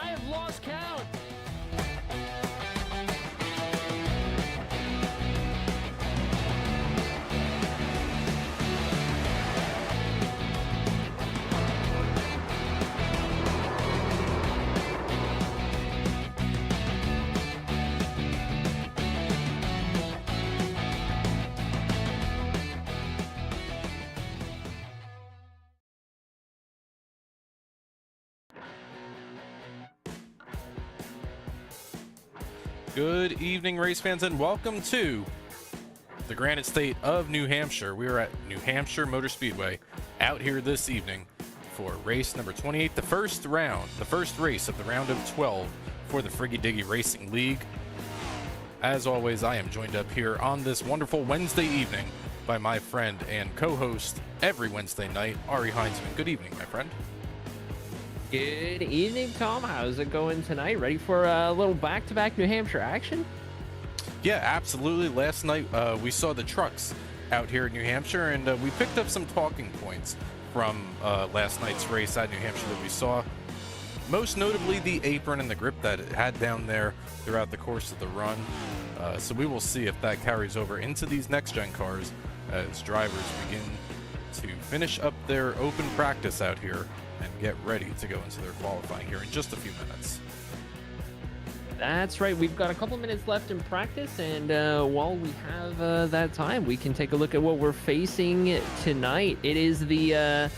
I have lost count. Good evening, race fans, and welcome to the Granite State of New Hampshire. We are at New Hampshire Motor Speedway out here this evening for race number 28, the first race of the round of 12 for the Friggy Diggy Racing League. As always, I am joined up here on this wonderful Wednesday evening by my friend and co-host every Wednesday night, Arie Heinzman. Good evening, my friend. Good evening, Tom. How's it going tonight? Ready for a little back-to-back New Hampshire action? Yeah, absolutely. Last night we saw the trucks out here in New Hampshire, and we picked up some talking points from last night's race at New Hampshire that we saw. Most notably, the apron and the grip that it had down there throughout the course of the run. So we will see if that carries over into these next-gen cars as drivers begin to finish up their open practice out here and get ready to go into their qualifying here in just a few minutes. That's right. We've got a couple minutes left in practice, and while we have that time, we can take a look at what we're facing tonight. It is the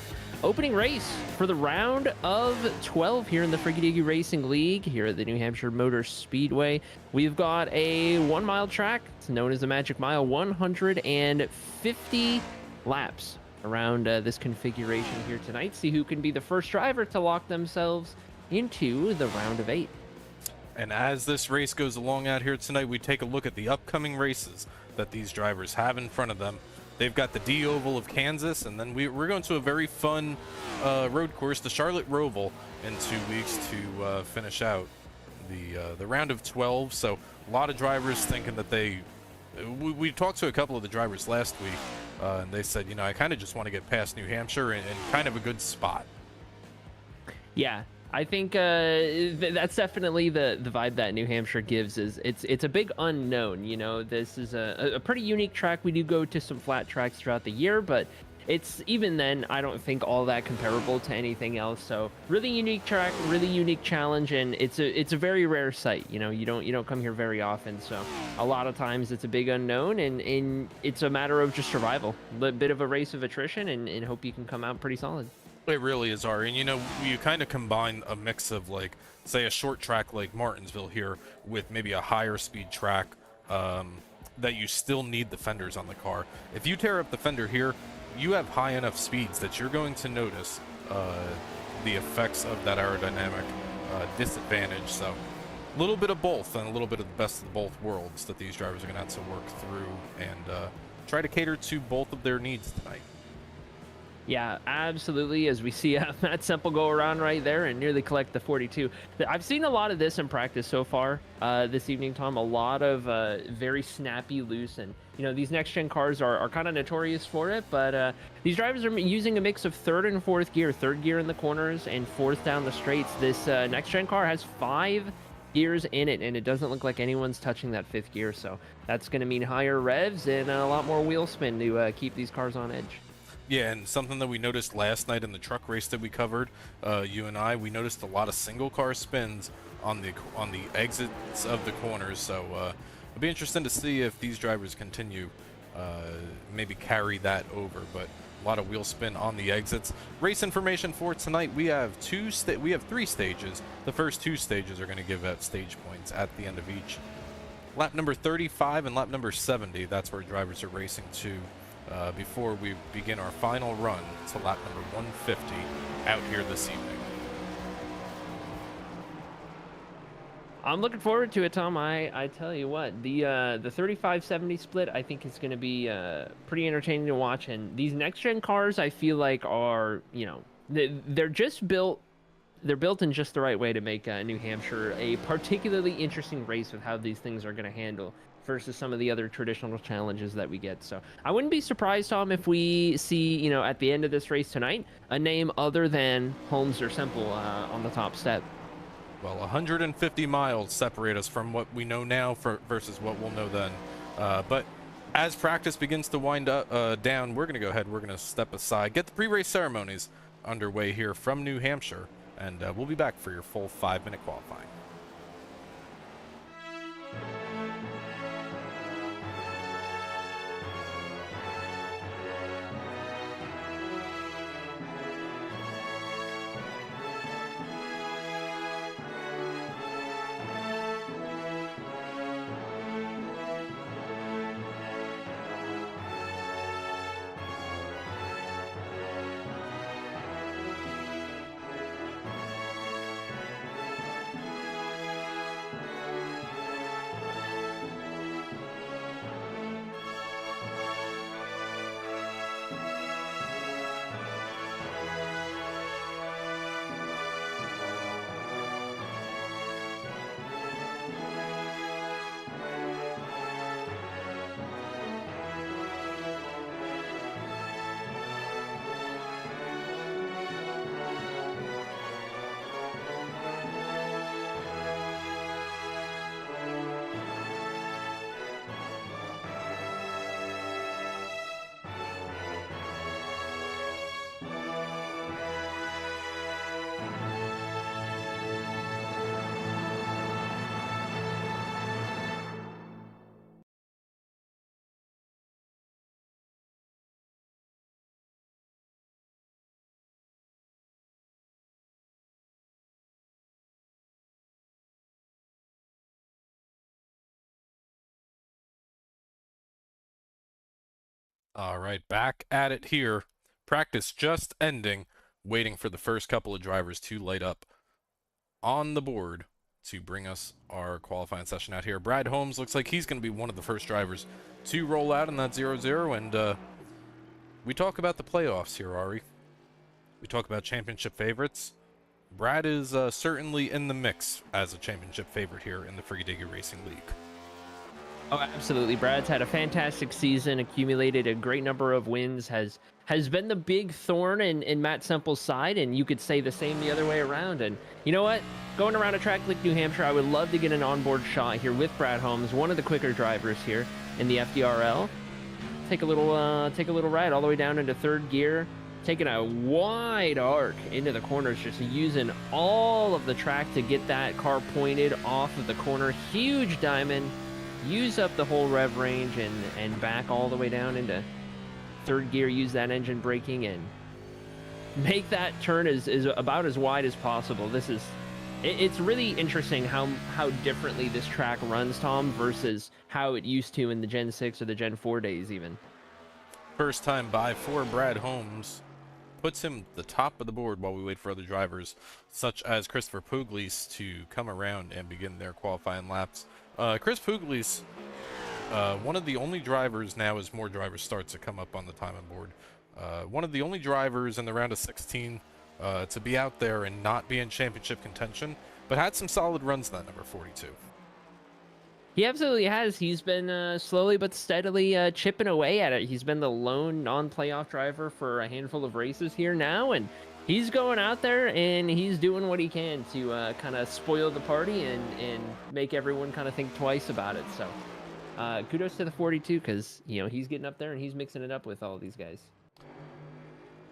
opening race for the round of 12 here in the Friggy Diggy Racing League here at the New Hampshire Motor Speedway. We've got a 1 mile track. It's known as the Magic Mile, 150 laps around this configuration here tonight. See who can be the first driver to lock themselves into the round of 8. And as this race goes along out here tonight, we take a look at the upcoming races that these drivers have in front of them. They've got the D Oval of Kansas, and then we're going to a very fun road course, the Charlotte Roval, in 2 weeks to finish out the round of 12. So a lot of drivers thinking that we talked to a couple of the drivers last week, and they said, you know, I kind of just want to get past New Hampshire in kind of a good spot. Yeah, I think that's definitely the vibe that New Hampshire gives. Is it's a big unknown. You know, this is a pretty unique track. We do go to some flat tracks throughout the year, but it's even then I don't think all that comparable to anything else. So really unique track, really unique challenge, and it's a very rare sight. You know, you don't come here very often. So a lot of times it's a big unknown, and it's a matter of just survival, a bit of a race of attrition, and hope you can come out pretty solid. It really is, Ari. And, you know, you kind of combine a mix of, like, say, a short track like Martinsville here with maybe a higher speed track that you still need the fenders on the car. If you tear up the fender here, you have high enough speeds that you're going to notice the effects of that aerodynamic disadvantage. So a little bit of both and a little bit of the best of both worlds that these drivers are going to have to work through and try to cater to both of their needs tonight. Yeah, absolutely. As we see Matt Semple go around right there and nearly collect the 42. I've seen a lot of this in practice so far this evening, Tom. A lot of very snappy, loose, and you know, these next-gen cars are kind of notorious for it, but these drivers are using a mix of third and fourth gear, third gear in the corners and fourth down the straights. This next-gen car has 5 gears in it, and it doesn't look like anyone's touching that 5th gear, so that's going to mean higher revs and a lot more wheel spin to keep these cars on edge. Yeah, and something that we noticed last night in the truck race that we covered, you and I, we noticed a lot of single car spins on the exits of the corners. So it'll be interesting to see if these drivers continue, maybe carry that over. But a lot of wheel spin on the exits. Race information for tonight: we have 3 stages. The first 2 stages are going to give out stage points at the end of each. Lap number 35 and lap number 70. That's where drivers are racing to. Before we begin our final run to lap number 150 out here this evening. I'm looking forward to it, Tom. I tell you what, the 35-70 split I think is going to be pretty entertaining to watch. And these next gen cars, I feel like are, you know, they're just built. They're built in just the right way to make New Hampshire a particularly interesting race with how these things are going to handle versus some of the other traditional challenges that we get. So I wouldn't be surprised, Tom, if we see, you know, at the end of this race tonight, a name other than Holmes or Semple on the top step. well, 150 miles separate us from what we know now versus what we'll know then. But as practice begins to wind up down, we're going to go ahead. We're going to step aside, get the pre-race ceremonies underway here from New Hampshire, and we'll be back for your full 5-minute qualifying. All right, back at it here. Practice just ending, waiting for the first couple of drivers to light up on the board to bring us our qualifying session out here. Brad Holmes looks like he's going to be one of the first drivers to roll out in that 0-0, and we talk about the playoffs here, Arie. We talk about championship favorites. Brad is certainly in the mix as a championship favorite here in the Free-Diggy Racing League. Oh, absolutely. Brad's had a fantastic season, accumulated a great number of wins, has been the big thorn in Matt Semple's side, and you could say the same the other way around. And you know what? Going around a track like New Hampshire, I would love to get an onboard shot here with Brad Holmes, one of the quicker drivers here in the FDRL. Take a little ride all the way down into third gear, taking a wide arc into the corners, just using all of the track to get that car pointed off of the corner. Huge diamond. Use up the whole rev range and back all the way down into third gear. Use that engine braking and make that turn is about as wide as possible. It's really interesting how differently this track runs, Tom, versus how it used to in the Gen 6 or the Gen 4 days even. First time by for Brad Holmes. Puts him the top of the board while we wait for other drivers, such as Christopher Pugliese, to come around and begin their qualifying laps. Chris Pugliese, one of the only drivers now as more drivers starts to come up on the timing board. One of the only drivers in the round of 16 to be out there and not be in championship contention, but had some solid runs in that number 42. He absolutely has. He's been slowly but steadily chipping away at it. He's been the lone non-playoff driver for a handful of races here now, and he's going out there and he's doing what he can to kind of spoil the party and make everyone kind of think twice about it. So kudos to the 42, because he's getting up there and he's mixing it up with all these guys.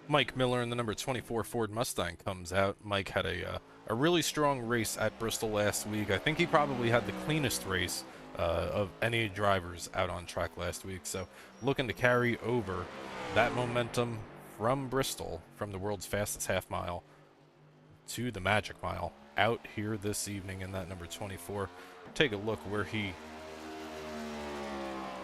Mike Miller in the number 24 Ford Mustang comes out. Mike had a really strong race at Bristol last week. I think he probably had the cleanest race of any drivers out on track last week. So looking to carry over that momentum from Bristol, from the world's fastest half mile to the Magic Mile, out here this evening in that number 24. Take a look where he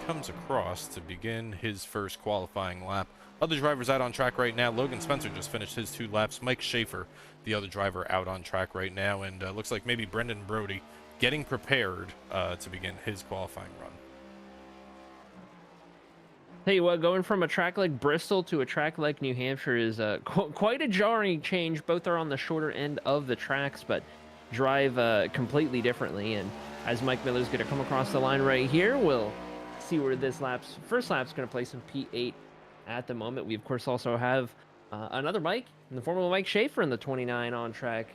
comes across to begin his first qualifying lap. Other drivers out on track right now. Logan Spencer just finished his 2 laps. Mike Schaefer, the other driver, out on track right now. And looks like maybe Brendan Brody getting prepared to begin his qualifying run. Tell you what, going from a track like Bristol to a track like New Hampshire is quite a jarring change. Both are on the shorter end of the tracks, but drive completely differently. And as Mike Miller's going to come across the line right here, we'll see where this first lap's going to place in P8 at the moment. We, of course, also have another Mike in the form of Mike Schaefer in the 29 on track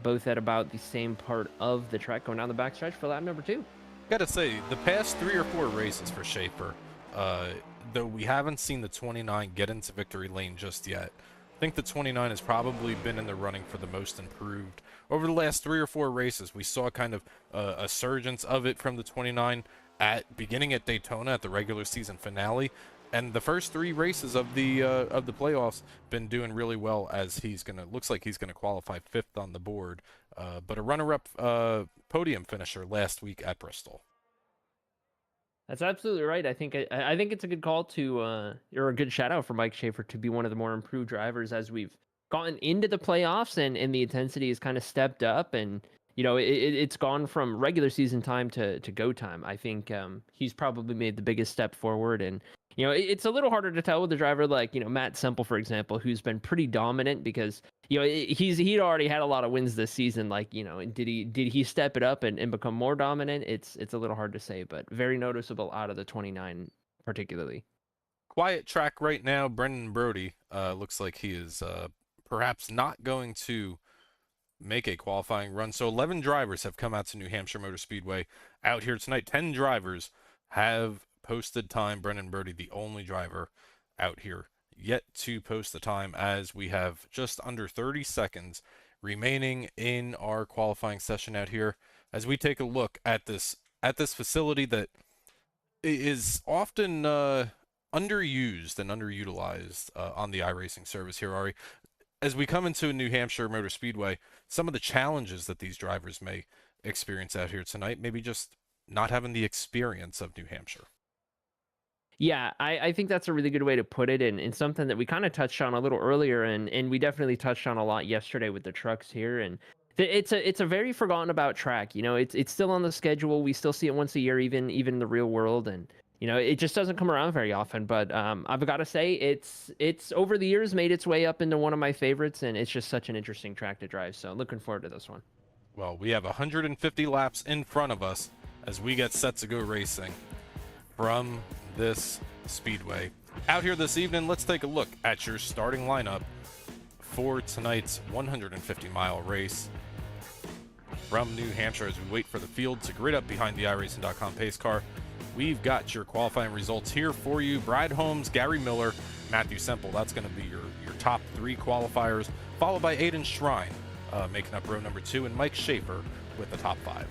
both at about the same part of the track going down the backstretch for lap number 2. Gotta say, the past 3 or 4 races for Schaefer, though we haven't seen the 29 get into victory lane just yet, I think the 29 has probably been in the running for the most improved. Over the last 3 or 4 races, we saw kind of a surgence of it from the 29 beginning at Daytona at the regular season finale, and the first 3 races of the playoffs been doing really well, as looks like he's gonna qualify 5th on the board, but a runner-up podium finisher last week at Bristol. That's absolutely right. I think it's a good call to or a good shout out for Mike Schaefer to be one of the more improved drivers as we've gotten into the playoffs, and the intensity has kind of stepped up, and it's gone from regular season time to go time. I think he's probably made the biggest step forward, and it's a little harder to tell with a driver like Matt Semple, for example, who's been pretty dominant because he'd already had a lot of wins this season. Like did he step it up and become more dominant? It's a little hard to say, but very noticeable out of the 29 particularly. Quiet track right now. Brendan Brody looks like he is perhaps not going to make a qualifying run. So 11 drivers have come out to New Hampshire Motor Speedway out here tonight. 10 drivers have posted time. Brendan Brody, the only driver out here yet to post the time, as we have just under 30 seconds remaining in our qualifying session out here, as we take a look at this facility that is often underused and underutilized on the iRacing service here, Arie. As we come into New Hampshire Motor Speedway, some of the challenges that these drivers may experience out here tonight, maybe just not having the experience of New Hampshire. Yeah, I think that's a really good way to put it, and something that we kind of touched on a little earlier, and we definitely touched on a lot yesterday with the trucks here. And it's a very forgotten about track. It's still on the schedule. We still see it once a year, even in the real world, and it just doesn't come around very often. But I've got to say, it's over the years made its way up into one of my favorites, and it's just such an interesting track to drive. So looking forward to this one. Well, we have 150 laps in front of us as we get set to go racing from this speedway. Out here this evening, let's take a look at your starting lineup for tonight's 150-mile race from New Hampshire. As we wait for the field to grid up behind the iRacing.com pace car, we've got your qualifying results here for you. Brad Holmes, Gary Miller, Matthew Semple, that's going to be your top 3 qualifiers, followed by Aiden Shrine making up row number 2, and Mike Schaefer with the top 5.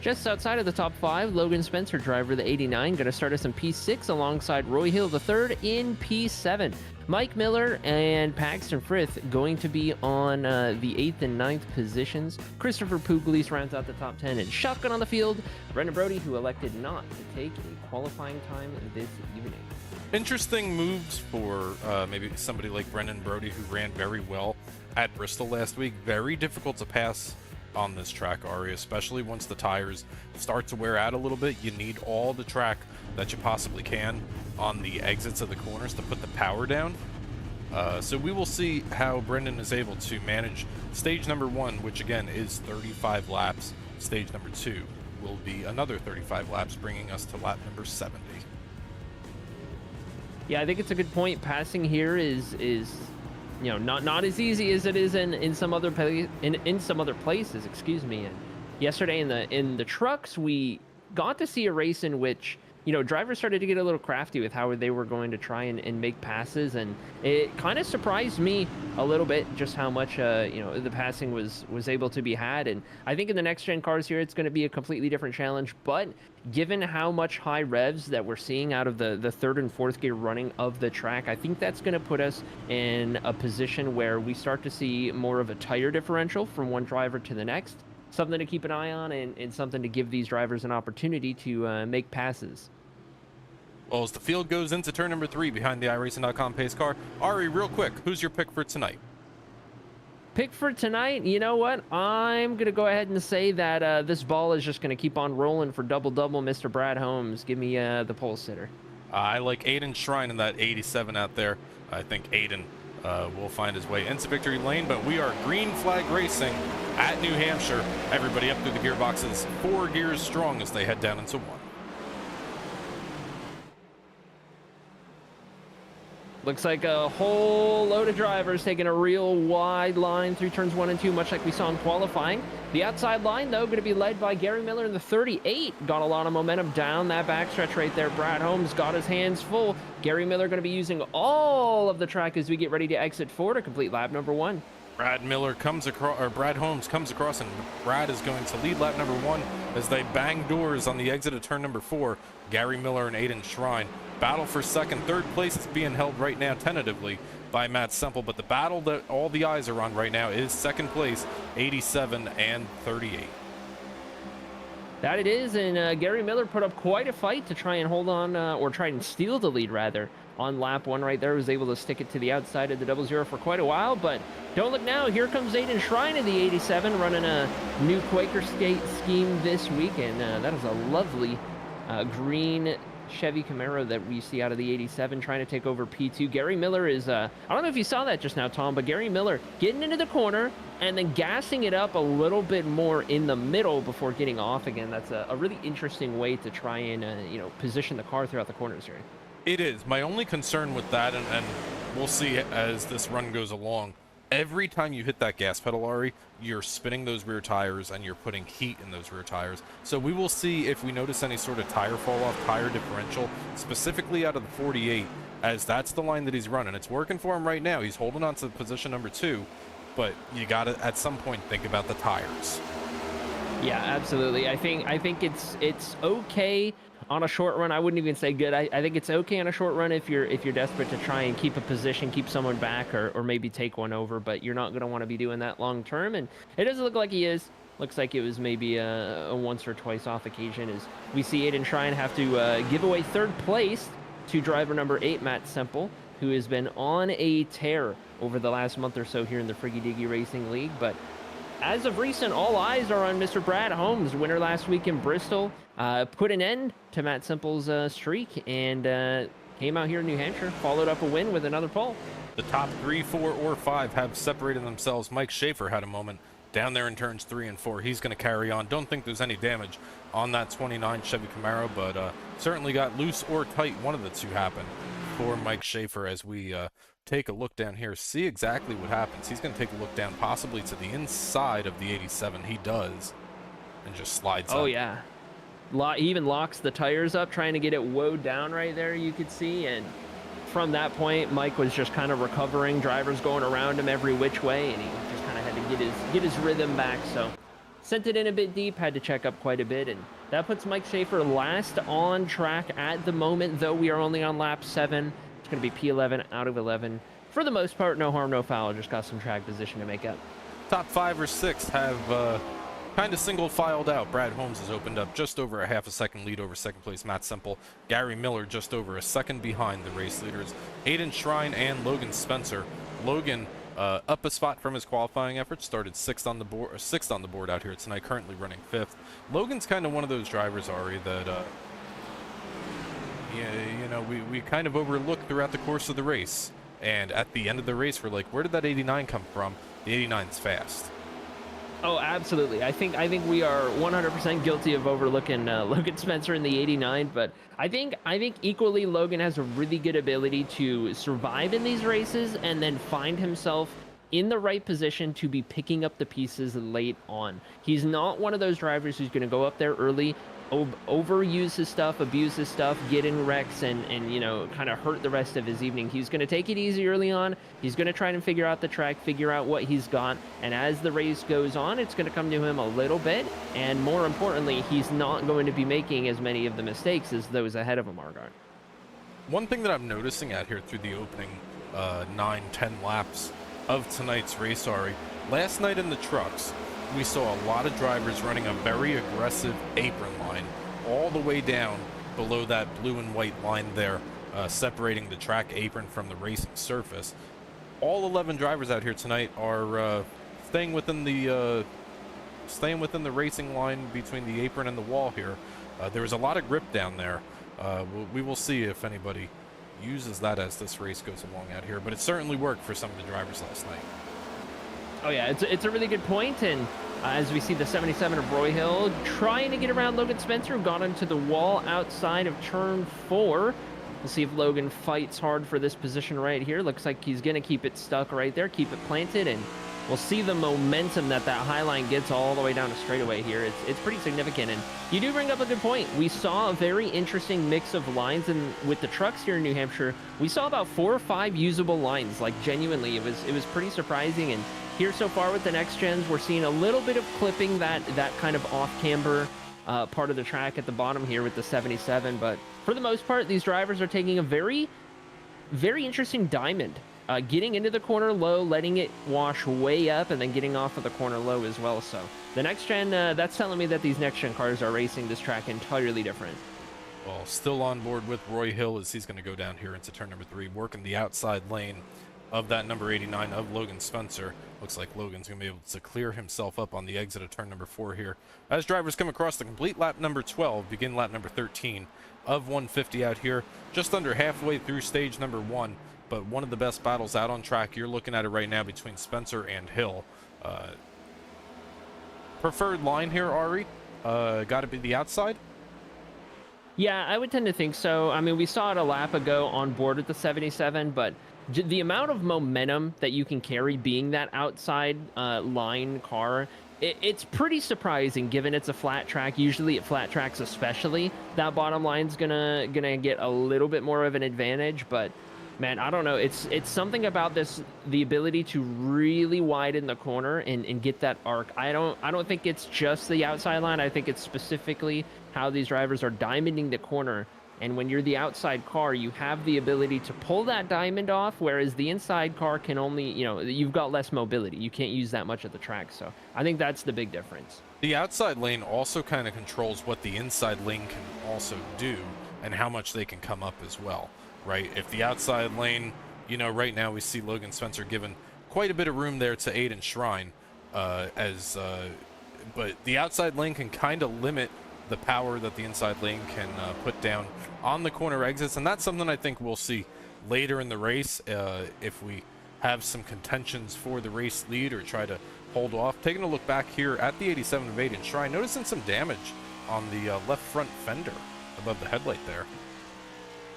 Just outside of the top 5, Logan Spencer, driver of the 89, going to start us in P6 alongside Roy Hill III in P7. Mike Miller and Paxton Frith going to be on the 8th and 9th positions. Christopher Pugliese rounds out the top 10, and shotgun on the field, Brendan Brody, who elected not to take a qualifying time this evening. Interesting moves for maybe somebody like Brendan Brody, who ran very well at Bristol last week. Very difficult to pass on this track, Arie, especially once the tires start to wear out a little bit. You need all the track that you possibly can on the exits of the corners to put the power down. So we will see how Brendan is able to manage stage number 1, which again is 35 laps. Stage number 2 will be another 35 laps, bringing us to lap number 70. Yeah, I think it's a good point. Passing here is not as easy as it is in some other places, excuse me. And yesterday in the trucks, we got to see a race in which drivers started to get a little crafty with how they were going to try and make passes, and it kind of surprised me a little bit just how much the passing was able to be had. And I think in the next gen cars here, it's going to be a completely different challenge. But given how much high revs that we're seeing out of the 3rd and 4th gear running of the track, I think that's going to put us in a position where we start to see more of a tire differential from one driver to the next. Something to keep an eye on, and something to give these drivers an opportunity to make passes. Well, as the field goes into turn number 3 behind the iRacing.com pace car, Arie, real quick, who's your pick for tonight? Pick for tonight? You know what? I'm going to go ahead and say that this ball is just going to keep on rolling for double-double, Mr. Brad Holmes. Give me the pole sitter. I like Aiden Shrine in that 87 out there. I think Aiden will find his way into victory lane, but we are green flag racing at New Hampshire. Everybody up through the gearboxes, 4 gears strong as they head down into 1. Looks like a whole load of drivers taking a real wide line through turns 1 and 2, much like we saw in qualifying. The outside line, though, going to be led by Gary Miller in the 38. Got a lot of momentum down that backstretch right there. Brad Holmes got his hands full. Gary Miller going to be using all of the track as we get ready to exit 4 to complete lap number 1. Brad Holmes comes across, and Brad is going to lead lap number 1 as they bang doors on the exit of turn number 4. Gary Miller and Aiden Shrine battle for second. Third place is being held right now tentatively by Matt Semple, but the battle that all the eyes are on right now is second place, 87 and 38. That it is, and Gary Miller put up quite a fight to try and hold on, or try and steal the lead, rather, on lap 1 right there. Was able to stick it to the outside of the 00 for quite a while, but don't look now. Here comes Aiden Shrine in the 87, running a new Quaker skate scheme this week, and that is a lovely green Chevy Camaro that we see out of the 87 trying to take over P2. Gary Miller is, I don't know if you saw that just now, Tom, but Gary Miller getting into the corner and then gassing it up a little bit more in the middle before getting off again. That's a really interesting way to try and, position the car throughout the corners here. It is. My only concern with that, and we'll see as this run goes along, every time you hit that gas pedal, Arie, you're spinning those rear tires and you're putting heat in those rear tires. So we will see if we notice any sort of tire fall off, tire differential, specifically out of the 48, as that's the line that he's running. It's working for him right now. He's holding on to position number 2, but you got to, at some point, think about the tires. Yeah, absolutely. I think it's okay on a short run. I wouldn't even say good. I think it's okay on a short run if you're desperate to try and keep a position, keep someone back, or maybe take one over, but you're not going to want to be doing that long term, and it doesn't look like he is. Looks like it was maybe a once or twice off occasion, as we see Aiden Shrine have to give away third place to driver number 8, Matt Semple, who has been on a tear over the last month or so here in the Friggy Diggy Racing League. But as of recent, all eyes are on Mr. Brad Holmes, winner last week in Bristol. Put an end to Matt Semple's streak and came out here in New Hampshire, followed up a win with another pole. The top 3, 4, or 5 have separated themselves. Mike Schaefer had a moment down there in turns 3 and 4. He's going to carry on. Don't think there's any damage on that 29 Chevy Camaro, but certainly got loose or tight. One of the two happened for Mike Schaefer. As we take a look down here, see exactly what happens. He's going to take a look down, possibly to the inside of the 87. He does, and just slides Oh, up. yeah. He even locks the tires up, trying to get it woed down right there, you could see. And from that point, Mike was just kind of recovering. Drivers going around him every which way, and he just kind of had to get his rhythm back. So sent it in a bit deep, had to check up quite a bit, and that puts Mike Schaefer last on track at the moment, though we are only on lap 7. It's going to be P11 out of 11. For the most part, no harm, no foul. Just got some track position to make up. Top 5 or 6 have kind of single filed out. Brad Holmes has opened up just over a half a second lead over second place Matt Semple. Gary Miller just over a second behind the race leaders, Aiden Shrine and Logan Spencer. Logan up a spot from his qualifying efforts, started 6th on the board out here tonight, currently running 5th. Logan's kind of one of those drivers, Arie, that we kind of overlook throughout the course of the race, and at the end of the race we're like, where did that 89 come from? The 89's fast. Oh, absolutely. I think we are 100% guilty of overlooking Logan Spencer in the 89, but I think equally Logan has a really good ability to survive in these races and then find himself in the right position to be picking up the pieces late on. He's not one of those drivers who's going to go up there early, overuse his stuff, abuse his stuff, get in wrecks, and kind of hurt the rest of his evening. He's going to take it easy early on. He's going to try and figure out the track, figure out what he's got, and as the race goes on, it's going to come to him a little bit, and more importantly, he's not going to be making as many of the mistakes as those ahead of him are going. One thing that I'm noticing out here through the opening 9-10 laps of tonight's race, Arie, last night in the trucks, we saw a lot of drivers running a very aggressive apron line all the way down below that blue and white line there, separating the track apron from the racing surface. All 11 drivers out here tonight are staying within the racing line between the apron and the wall here. There was a lot of grip down there. We will see if anybody uses that as this race goes along out here, but it certainly worked for some of the drivers last night. Oh yeah, it's a really good point, and as we see the 77 of Roy Hill trying to get around Logan Spencer, who got into the wall outside of turn 4. We'll see if Logan fights hard for this position right here. Looks like he's going to keep it stuck right there, keep it planted, and we'll see the momentum that high line gets all the way down to straightaway here. It's pretty significant, and you do bring up a good point. We saw a very interesting mix of lines, and with the trucks here in New Hampshire, we saw about 4 or 5 usable lines. Like, genuinely, it was pretty surprising. And here so far with the next gens, we're seeing a little bit of clipping that kind of off-camber part of the track at the bottom here with the 77, but for the most part, these drivers are taking a very interesting diamond, getting into the corner low, letting it wash way up, and then getting off of the corner low as well. So the next gen, that's telling me that these next gen cars are racing this track entirely different. Well, still on board with Roy Hill as he's going to go down here into turn number 3, working the outside lane of that number 89 of Logan Spencer. Looks like Logan's going to be able to clear himself up on the exit of turn number 4 here. As drivers come across the complete lap number 12, begin lap number 13 of 150 out here, just under halfway through stage number 1, but one of the best battles out on track. You're looking at it right now between Spencer and Hill. Preferred line here, Arie? Got to be the outside? Yeah, I would tend to think so. I mean, we saw it a lap ago on board with the 77, but the amount of momentum that you can carry being that outside line car, it's pretty surprising given it's a flat track. Usually at flat tracks especially, that bottom line's gonna get a little bit more of an advantage. But man, I don't know, it's something about this, the ability to really widen the corner and get that arc. I don't think it's just the outside line. I think it's specifically how these drivers are diamonding the corner. And when you're the outside car, you have the ability to pull that diamond off, whereas the inside car can only, you've got less mobility. You can't use that much of the track. So I think that's the big difference. The outside lane also kind of controls what the inside lane can also do and how much they can come up as well, right? If the outside lane, right now we see Logan Spencer given quite a bit of room there to Aiden Shrine, but the outside lane can kind of limit the power that the inside lane can put down on the corner exits, and that's something I think we'll see later in the race if we have some contentions for the race lead or try to hold off. Taking a look back here at the 87 of Aiden Shrine, noticing some damage on the left front fender above the headlight there.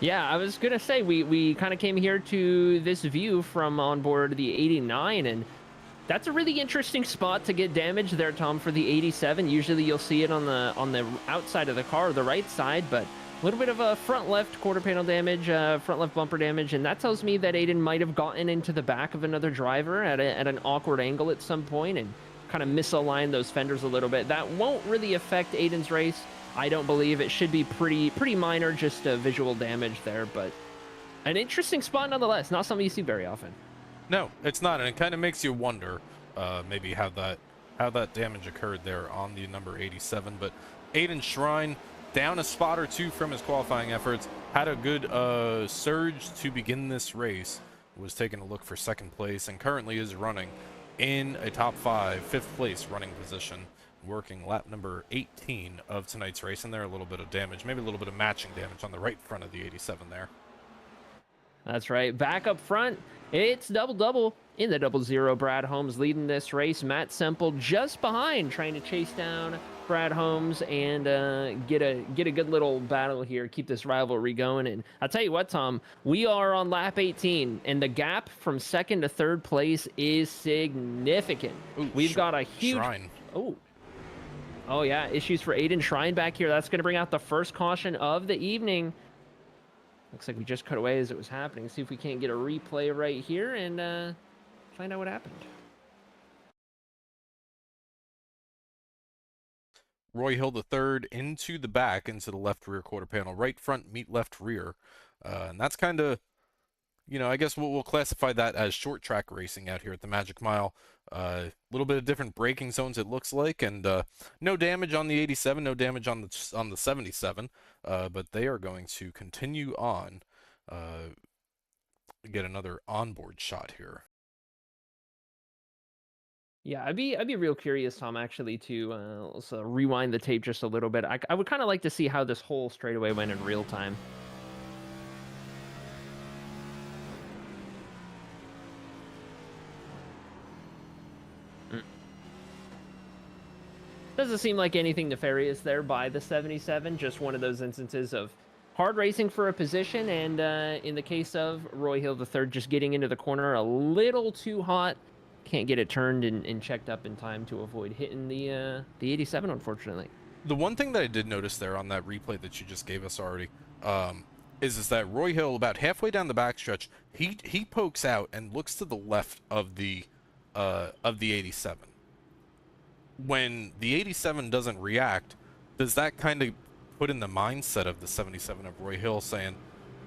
Yeah, I was gonna say we kind of came here to this view from on board the 89, and that's a really interesting spot to get damage there, Tom, for the 87. Usually you'll see it on the outside of the car, the right side, but a little bit of a front left quarter panel damage, front left bumper damage, and that tells me that Aiden might have gotten into the back of another driver at an awkward angle at some point and kind of misaligned those fenders a little bit. That won't really affect Aiden's race. I don't believe it should be pretty minor, just visual damage there, but an interesting spot nonetheless. Not something you see very often. No, it's not, and it kind of makes you wonder maybe how that damage occurred there on the number 87. But Aiden Shrine, down a spot or two from his qualifying efforts, had a good surge to begin this race, was taking a look for second place, and currently is running in a top 5, 5th place running position, working lap number 18 of tonight's race. And there a little bit of damage, maybe a little bit of matching damage on the right front of the 87 there. That's right. Back up front, it's double-double in the 00. Brad Holmes leading this race. Matt Semple just behind, trying to chase down Brad Holmes and get a good little battle here, keep this rivalry going. And I'll tell you what, Tom, we are on lap 18, and the gap from second to third place is significant. Ooh, we've got a huge... Shrine. Oh, yeah, issues for Aiden Shrine back here. That's going to bring out the first caution of the evening. Looks like we just cut away as it was happening. See if we can't get a replay right here and find out what happened. Roy Hill the third into the back, into the left rear quarter panel. Right front meet left rear. And that's kind of, I guess we'll classify that as short track racing out here at the Magic Mile. A little bit of different braking zones, it looks like, and no damage on the 87, no damage on the 77, but they are going to continue on, get another onboard shot here. Yeah, I'd be real curious, Tom, actually, to let's rewind the tape just a little bit. I would kind of like to see how this whole straightaway went in real time. Doesn't seem like anything nefarious there by the 77. Just one of those instances of hard racing for a position, and in the case of Roy Hill III, just getting into the corner a little too hot. Can't get it turned and checked up in time to avoid hitting the 87, unfortunately. The one thing that I did notice there on that replay that you just gave us already, is that Roy Hill, about halfway down the backstretch, he pokes out and looks to the left of the 87. When the 87 doesn't react, does that kind of put in the mindset of the 77 of Roy Hill saying,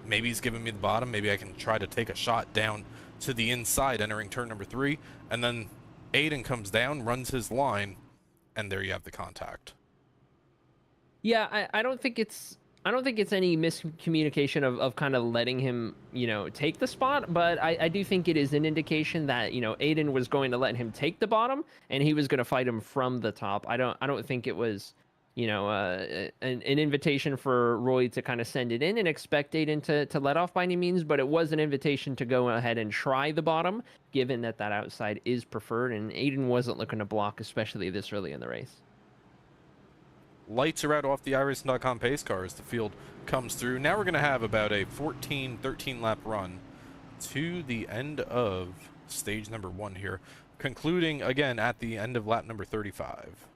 maybe he's giving me the bottom, maybe I can try to take a shot down to the inside entering turn number 3, and then Aiden comes down, runs his line, and there you have the contact. Yeah, I don't think it's any miscommunication of kind of letting him, take the spot, but I do think it is an indication that, Aiden was going to let him take the bottom and he was going to fight him from the top. I don't think it was, an invitation for Roy to kind of send it in and expect Aiden to let off by any means, but it was an invitation to go ahead and try the bottom, given that outside is preferred, and Aiden wasn't looking to block, especially this early in the race. Lights are out off the iRacing.com pace car as the field comes through. Now we're going to have about a 13 lap run to the end of stage number 1 here, concluding again at the end of lap number 35.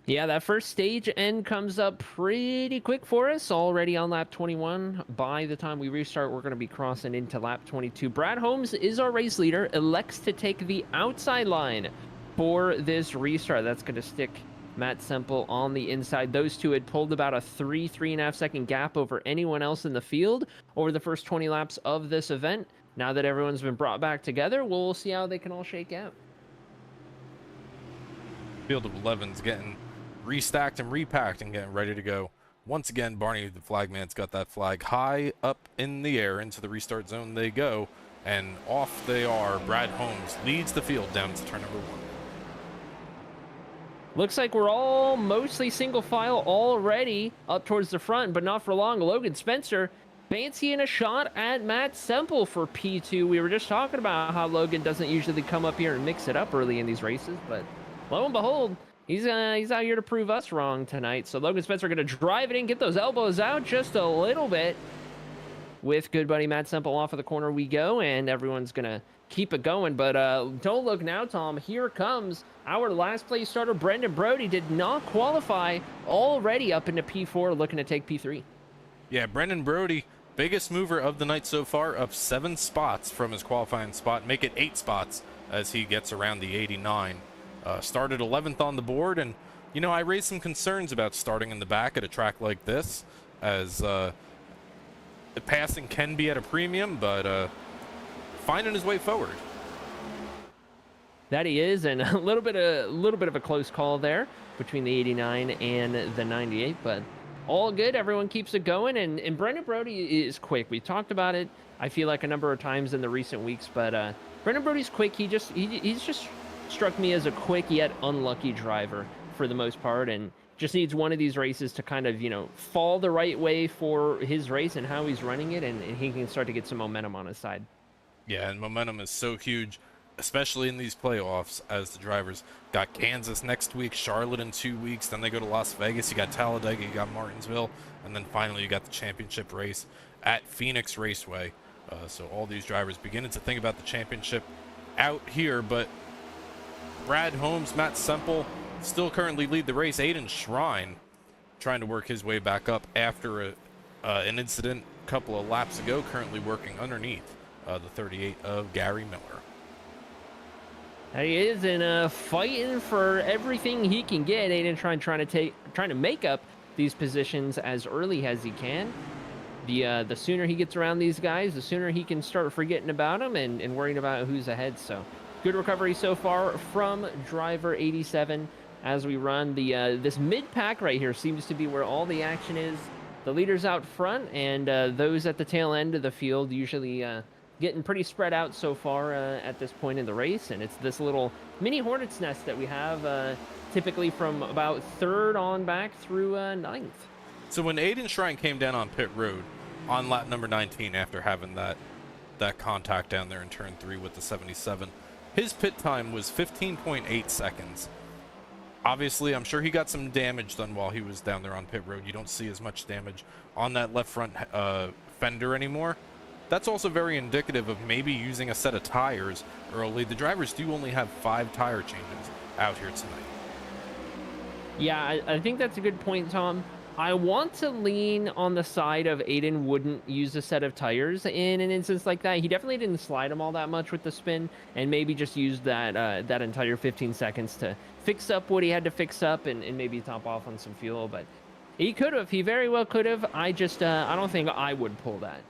Yeah, that first stage end comes up pretty quick for us, already on lap 21. By the time we restart, we're going to be crossing into lap 22. Brad Holmes is our race leader, elects to take the outside line for this restart. That's going to stick Matt Semple on the inside. Those two had pulled about a 3.5 second gap over anyone else in the field over the first 20 laps of this event. Now that everyone's been brought back together, we'll see how they can all shake out. Field of 11's getting restacked and repacked and getting ready to go. Once again, Barney the flagman's got that flag high up in the air. Into the restart zone they go, and off they are. Brad Holmes leads the field down to turn number 1. Looks like we're all mostly single file already up towards the front, but not for long. Logan Spencer fancying a shot at Matt Semple for P2. We were just talking about how Logan doesn't usually come up here and mix it up early in these races, but lo and behold, he's out here to prove us wrong tonight. So Logan Spencer going to drive it in, get those elbows out just a little bit. With good buddy Matt Semple off of the corner we go, and everyone's going to keep it going. But don't look now, Tom. Here comes our last place starter, Brendan Brody. Did not qualify, already up into P4, looking to take P3. Yeah, Brendan Brody, biggest mover of the night so far, up 7 spots from his qualifying spot, make it 8 spots as he gets around the 89. Started 11th on the board, and I raised some concerns about starting in the back at a track like this, as the passing can be at a premium, but finding his way forward. That he is, and a little bit of a close call there between the 89 and the 98, but all good. Everyone keeps it going, and Brendan Brody is quick. We talked about it, I feel like, a number of times in the recent weeks, but Brendan Brody's quick. He's just struck me as a quick yet unlucky driver for the most part, and just needs one of these races to kind of fall the right way for his race and how he's running it, and he can start to get some momentum on his side. Yeah, and momentum is so huge, especially in these playoffs, as the drivers got Kansas next week, Charlotte in 2 weeks, then they go to Las Vegas, you got Talladega, you got Martinsville, and then finally you got the championship race at Phoenix Raceway. So all these drivers beginning to think about the championship out here, but Brad Holmes, Matt Semple still currently lead the race. Aiden Shrine trying to work his way back up after an incident a couple of laps ago, currently working underneath the 38 of Gary Miller. He is in fighting for everything he can get. Aiden trying to make up these positions as early as he can. The sooner he gets around these guys, the sooner he can start forgetting about them and worrying about who's ahead. So good recovery so far from driver 87 as we run. This mid-pack right here seems to be where all the action is. The leaders out front, and those at the tail end of the field usually getting pretty spread out so far at this point in the race. And it's this little mini hornet's nest that we have typically from about 3rd on back through 9th. So when Aiden Shrine came down on pit road on lap number 19 after having that contact down there in turn 3 with the 77, his pit time was 15.8 seconds. Obviously, I'm sure he got some damage done while he was down there on pit road. You don't see as much damage on that left front fender anymore. That's also very indicative of maybe using a set of tires early. The drivers do only have 5 tire changes out here tonight. Yeah, I think that's a good point, Tom. I want to lean on the side of Aiden wouldn't use a set of tires in an instance like that. He definitely didn't slide him all that much with the spin, and maybe just used that entire 15 seconds to fix up what he had to fix up and maybe top off on some fuel. But he could have. He very well could have. I just I don't think I would pull that.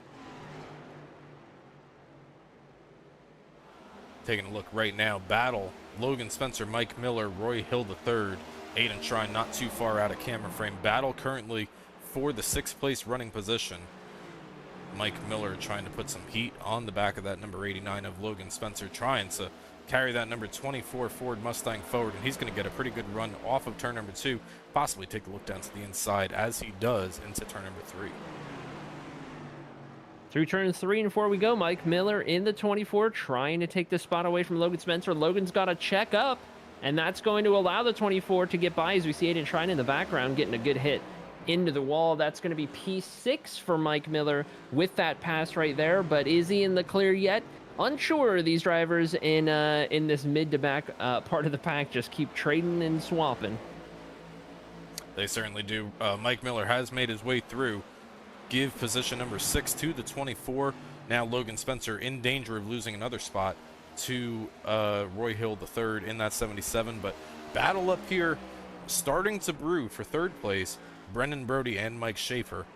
Taking a look right now, battle, Logan Spencer, Mike Miller, Roy Hill III, Aiden Shrine not too far out of camera frame. Battle currently for the 6th place running position. Mike Miller trying to put some heat on the back of that number 89 of Logan Spencer, trying to carry that number 24 Ford Mustang forward, and he's going to get a pretty good run off of turn number 2, possibly take a look down to the inside as he does into turn number 3. Through turns 3 and 4 we go. Mike Miller in the 24, trying to take this spot away from Logan Spencer. Logan's got to check up, and that's going to allow the 24 to get by as we see Aiden Shrine in the background getting a good hit into the wall. That's going to be P6 for Mike Miller with that pass right there, but is he in the clear yet? Unsure. These drivers in this mid to back part of the pack just keep trading and swapping. They certainly do. Mike Miller has made his way through. Give position number 6 to the 24. Now Logan Spencer in danger of losing another spot to Roy Hill III in that 77. But battle up here starting to brew for 3rd place. Brendan Brody and Mike Schaefer.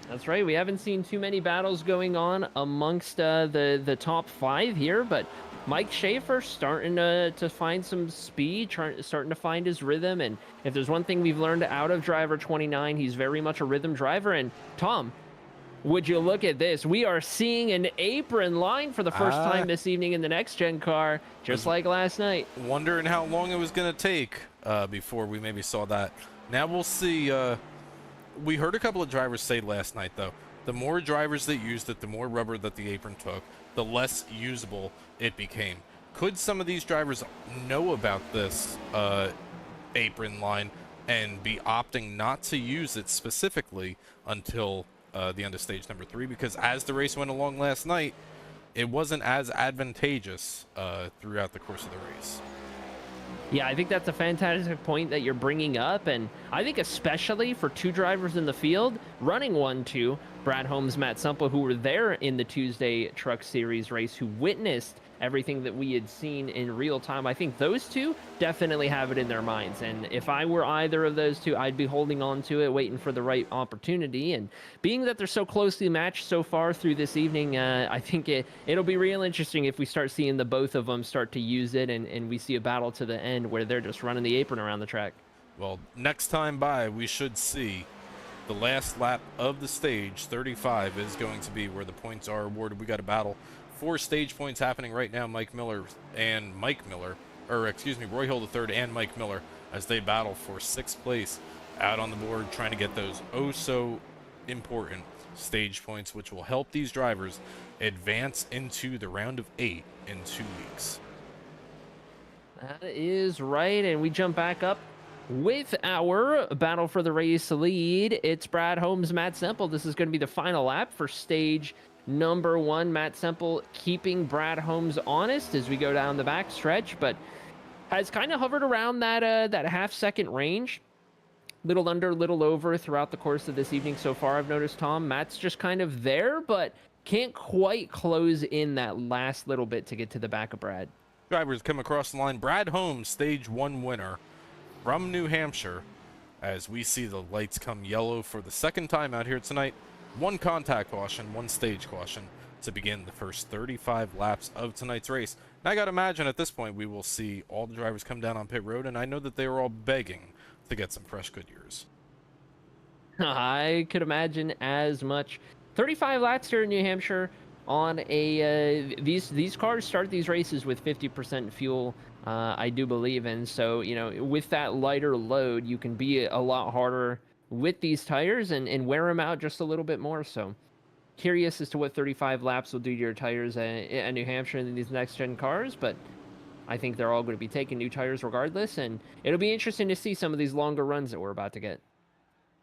That's right. We haven't seen too many battles going on amongst the top 5 here, but Mike Schaefer starting to find some speed, starting to find his rhythm. And if there's one thing we've learned out of driver 29, he's very much a rhythm driver. And Tom, would you look at this? We are seeing an apron line for the first time this evening in the next gen car, just like last night. Wondering how long it was going to take before we maybe saw that. Now we'll see. We heard a couple of drivers say last night, though, the more drivers that used it, the more rubber that the apron took, the less usable it became. Could some of these drivers know about this apron line and be opting not to use it specifically until the end of stage number 3? Because as the race went along last night, it wasn't as advantageous throughout the course of the race. Yeah, I think that's a fantastic point that you're bringing up, and I think especially for 2 drivers in the field, running 1-2, Brad Holmes, Matt Semple, who were there in the Tuesday Truck Series race, who witnessed everything that we had seen in real time. I think those 2 definitely have it in their minds, and if I were either of those 2, I'd be holding on to it, waiting for the right opportunity. And being that they're so closely matched so far through this evening, I think it'll be real interesting if we start seeing the both of them start to use it, and we see a battle to the end where they're just running the apron around the track. Well, next time by, we should see the last lap of the stage. 35 is going to be where the points are awarded. We got a battle. 4 stage points happening right now. Roy Hill III and Mike Miller as they battle for 6th place out on the board, trying to get those oh so important stage points, which will help these drivers advance into the round of 8 in 2 weeks. That is right, and we jump back up with our battle for the race lead. It's Brad Holmes, Matt Semple. This is going to be the final lap for stage number 1. Matt Semple keeping Brad Holmes honest as we go down the back stretch, but has kind of hovered around that half-second range. Little under, little over throughout the course of this evening so far, I've noticed, Tom. Matt's just kind of there, but can't quite close in that last little bit to get to the back of Brad. Drivers come across the line. Brad Holmes, stage 1 winner from New Hampshire, as we see the lights come yellow for the 2nd time out here tonight. 1 contact caution, 1 stage caution to begin the first 35 laps of tonight's race. And I got to imagine at this point we will see all the drivers come down on pit road, and I know that they are all begging to get some fresh Goodyears. I could imagine as much. 35 laps here in New Hampshire on a these cars start these races with 50% fuel, I do believe, and so with that lighter load you can be a lot harder with these tires and wear them out just a little bit more. So curious as to what 35 laps will do to your tires at New Hampshire in these next gen cars, but I think they're all going to be taking new tires regardless, and it'll be interesting to see some of these longer runs that we're about to get.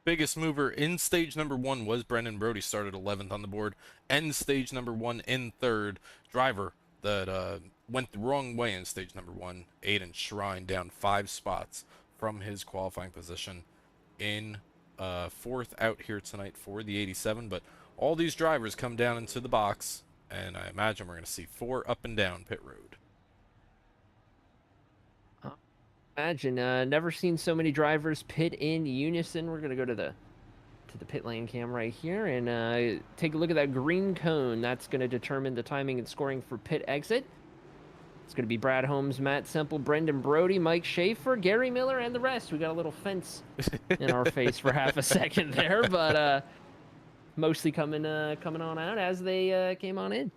Biggest mover in stage number 1 was Brendan Brody, started 11th on the board. End stage number 1 in 3rd. Driver that went the wrong way in stage number 1, Aiden Shrine, down 5 spots from his qualifying position in 4th out here tonight for the 87. But all these drivers come down into the box, and I imagine we're going to see 4 up and down pit road. Imagine, never seen so many drivers pit in unison. We're gonna go to the pit lane cam right here and take a look at that green cone. That's gonna determine the timing and scoring for pit exit. It's gonna be Brad Holmes, Matt Semple, Brendan Brody, Mike Schaefer, Gary Miller, and the rest. We got a little fence in our face for half a second there, but mostly coming on out as they came on in.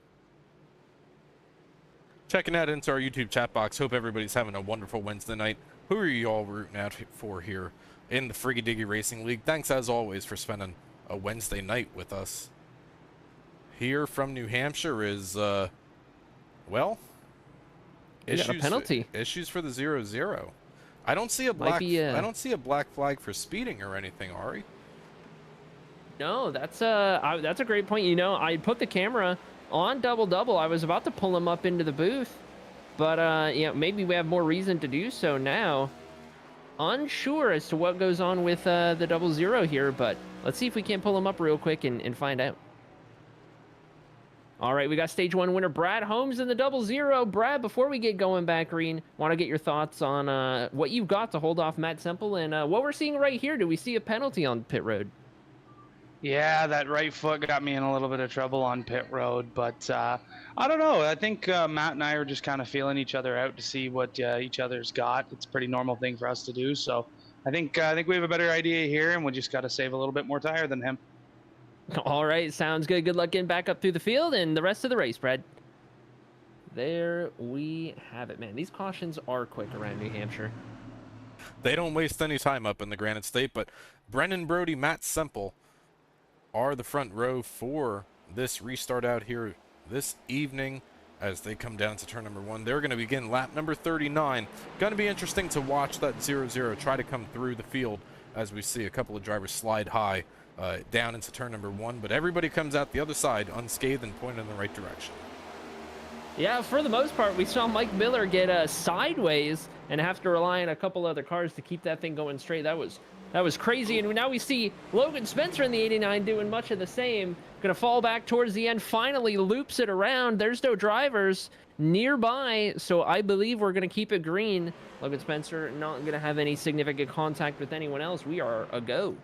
Checking out into our YouTube chat box. Hope everybody's having a wonderful Wednesday night. Who are you all rooting out for here in the Friggy Diggy Racing League? Thanks as always for spending a Wednesday night with us. Here from New Hampshire is well, got a penalty. Issues for the 0-0. I don't see a black I don't see a black flag for speeding or anything, Ari. No, that's a great point. You know, I put the camera on double. I was about to pull him up into the booth, but you know, maybe we have more reason to do so now. Unsure as to what goes on with the 0-0 here, but let's see if we can't pull him up real quick and find out. All right, we got stage 1 winner Brad Holmes in the 0-0. Brad, before we get going back green, want to get your thoughts on what you've got to hold off Matt Semple and what we're seeing right here. Do we see a penalty on pit road? Yeah, that right foot got me in a little bit of trouble on pit road, but I don't know. I think Matt and I are just kind of feeling each other out to see what each other's got. It's a pretty normal thing for us to do, so I think we have a better idea here, and we just got to save a little bit more tire than him. All right, sounds good. Good luck getting back up through the field and the rest of the race, Brad. There we have it, man. These cautions are quick around New Hampshire. They don't waste any time up in the Granite State, but Brendan Brody, Matt Semple are the front row for this restart out here this evening as they come down to turn number 1. They're going to begin lap number 39. Going to be interesting to watch that 0-0 try to come through the field as we see a couple of drivers slide high down into turn number 1, but everybody comes out the other side unscathed and pointed in the right direction. Yeah, for the most part, we saw Mike Miller get sideways and have to rely on a couple other cars to keep that thing going straight. That was crazy, and now we see Logan Spencer in the 89 doing much of the same. Gonna fall back towards the end, finally loops it around. There's no drivers nearby, so I believe we're gonna keep it green. Logan Spencer not gonna have any significant contact with anyone else. We are a go.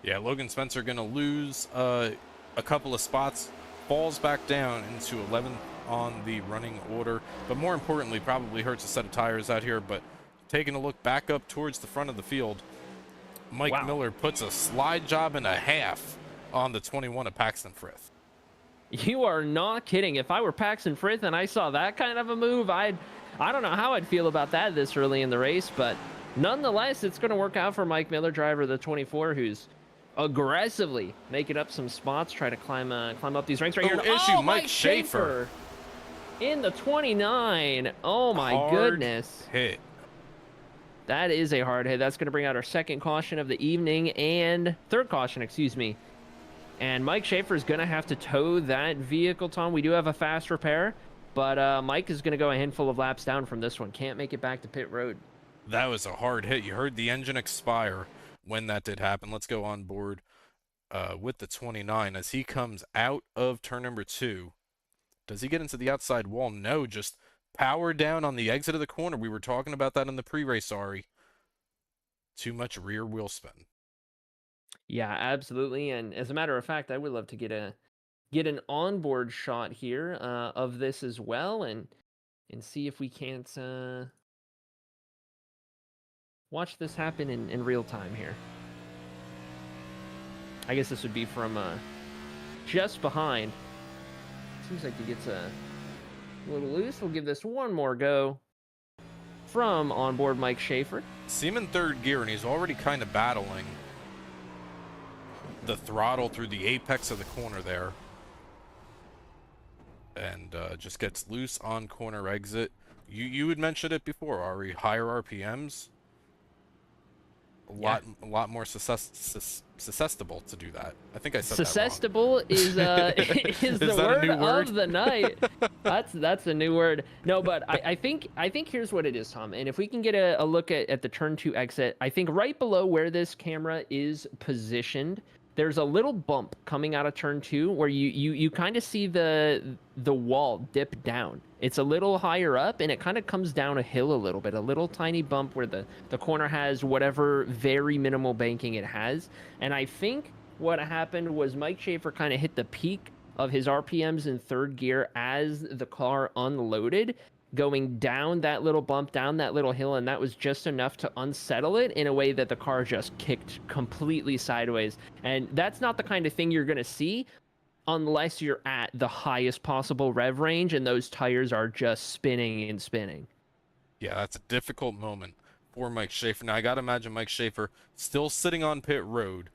Yeah, Logan Spencer gonna lose a couple of spots, falls back down into 11th on the running order, but more importantly, probably hurts a set of tires out here. But taking a look back up towards the front of the field, Mike Miller puts a slide job and a half on the 21 of Paxton Frith. You are not kidding. If I were Paxton Frith and I saw that kind of a move, I don't know how I'd feel about that this early in the race, but nonetheless, it's going to work out for Mike Miller, driver of the 24, who's aggressively making up some spots, try to climb up these ranks right here. Oh, Mike Schaefer in the 29. Oh my goodness. Hit. That is a hard hit. That's going to bring out our second caution of the evening and third caution, excuse me. And Mike Schaefer is going to have to tow that vehicle, Tom. We do have a fast repair, but Mike is going to go a handful of laps down from this one. Can't make it back to pit road. That was a hard hit. You heard the engine expire when that did happen. Let's go on board with the 29 as he comes out of turn number 2. Does he get into the outside wall? No, just power down on the exit of the corner. We were talking about that in the pre-race, Ari. Too much rear wheel spin. Yeah, absolutely. And as a matter of fact, I would love to get an onboard shot here of this as well, and see if we can't watch this happen in real time here. I guess this would be from just behind. Seems like he gets a little loose. We'll give this one more go from onboard Mike Schaefer. See him in third gear, and he's already kind of battling the throttle through the apex of the corner there. and just gets loose on corner exit. You had mentioned it before, Ari. Higher RPMs, a lot more susceptible to do that. I think I said susceptible is is the word of the night. That's a new word. No, but I think here's what it is, Tom. And if we can get a look at the turn 2 exit, I think right below where this camera is positioned, there's a little bump coming out of turn 2 where you kind of see the wall dip down. It's a little higher up, and it kind of comes down a hill a little bit, a little tiny bump where the corner has whatever very minimal banking it has. And I think what happened was Mike Schaefer kind of hit the peak of his RPMs in third gear as the car unloaded, going down that little bump, down that little hill, and that was just enough to unsettle it in a way that the car just kicked completely sideways. And that's not the kind of thing you're going to see unless you're at the highest possible rev range and those tires are just spinning and spinning. Yeah, that's a difficult moment for Mike Schaefer. Now, I got to imagine Mike Schaefer still sitting on pit road,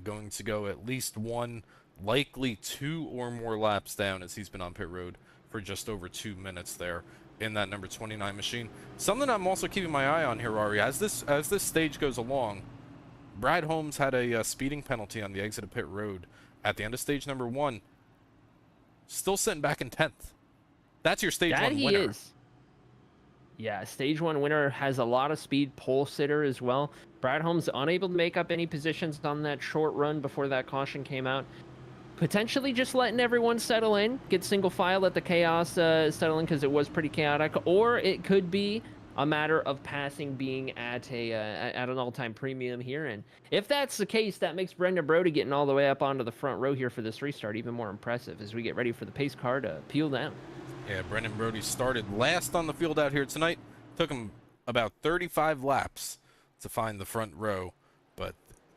going to go at least 1, likely 2 or more laps down, as he's been on pit road for just over 2 minutes there in that number 29 machine. Something I'm also keeping my eye on here, Ari, as this stage goes along, Brad Holmes had a speeding penalty on the exit of pit road at the end of stage number 1. Still sitting back in 10th. That's your stage 1 winner. Is. Yeah, stage 1 winner, has a lot of speed, pole sitter as well. Brad Holmes unable to make up any positions on that short run before that caution came out. Potentially just letting everyone settle in, get single file, let the chaos settle in, because it was pretty chaotic. Or it could be a matter of passing being at an all-time premium here. And if that's the case, that makes Brendan Brody getting all the way up onto the front row here for this restart even more impressive as we get ready for the pace car to peel down. Yeah, Brendan Brody started last on the field out here tonight. Took him about 35 laps to find the front row, but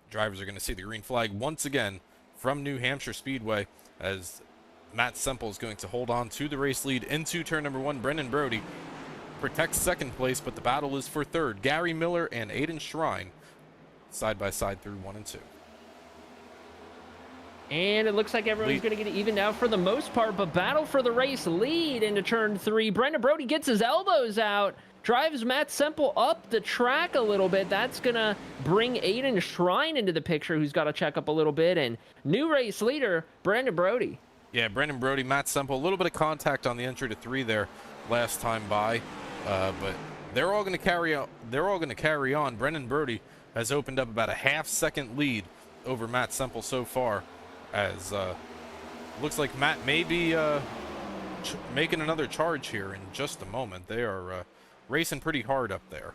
drivers are going to see the green flag once again from New Hampshire Speedway as Matt Semple is going to hold on to the race lead into turn number 1. Brendan Brody protects second place, but the battle is for third. Gary Miller and Aiden Shrine side by side through 1 and 2. And it looks like everyone's going to get it evened out for the most part, but battle for the race lead into turn 3. Brendan Brody gets his elbows out, drives Matt Semple up the track a little bit. That's going to bring Aiden Shrine into the picture, who's got to check up a little bit. And new race leader, Brendan Brody. Yeah, Brendan Brody, Matt Semple, a little bit of contact on the entry to 3 there last time by, but they're all going to carry on. They're all going to carry on. Brendan Brody has opened up about a half-second lead over Matt Semple so far, as looks like Matt may be making another charge here in just a moment. They are racing pretty hard up there.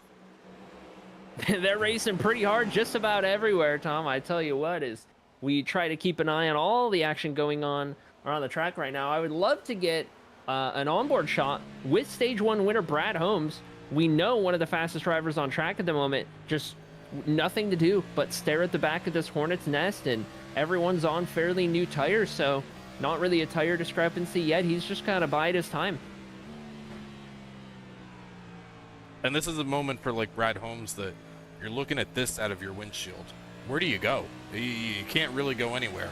They're racing pretty hard just about everywhere, Tom. I tell you what, is we try to keep an eye on all the action going on around the track right now. I would love to get an onboard shot with stage 1 winner Brad Holmes. We know one of the fastest drivers on track at the moment, just nothing to do but stare at the back of this hornet's nest, and everyone's on fairly new tires, so not really a tire discrepancy yet. He's just kind of biding his time. And this is a moment for like Brad Holmes that you're looking at this out of your windshield. Where do you go? You can't really go anywhere.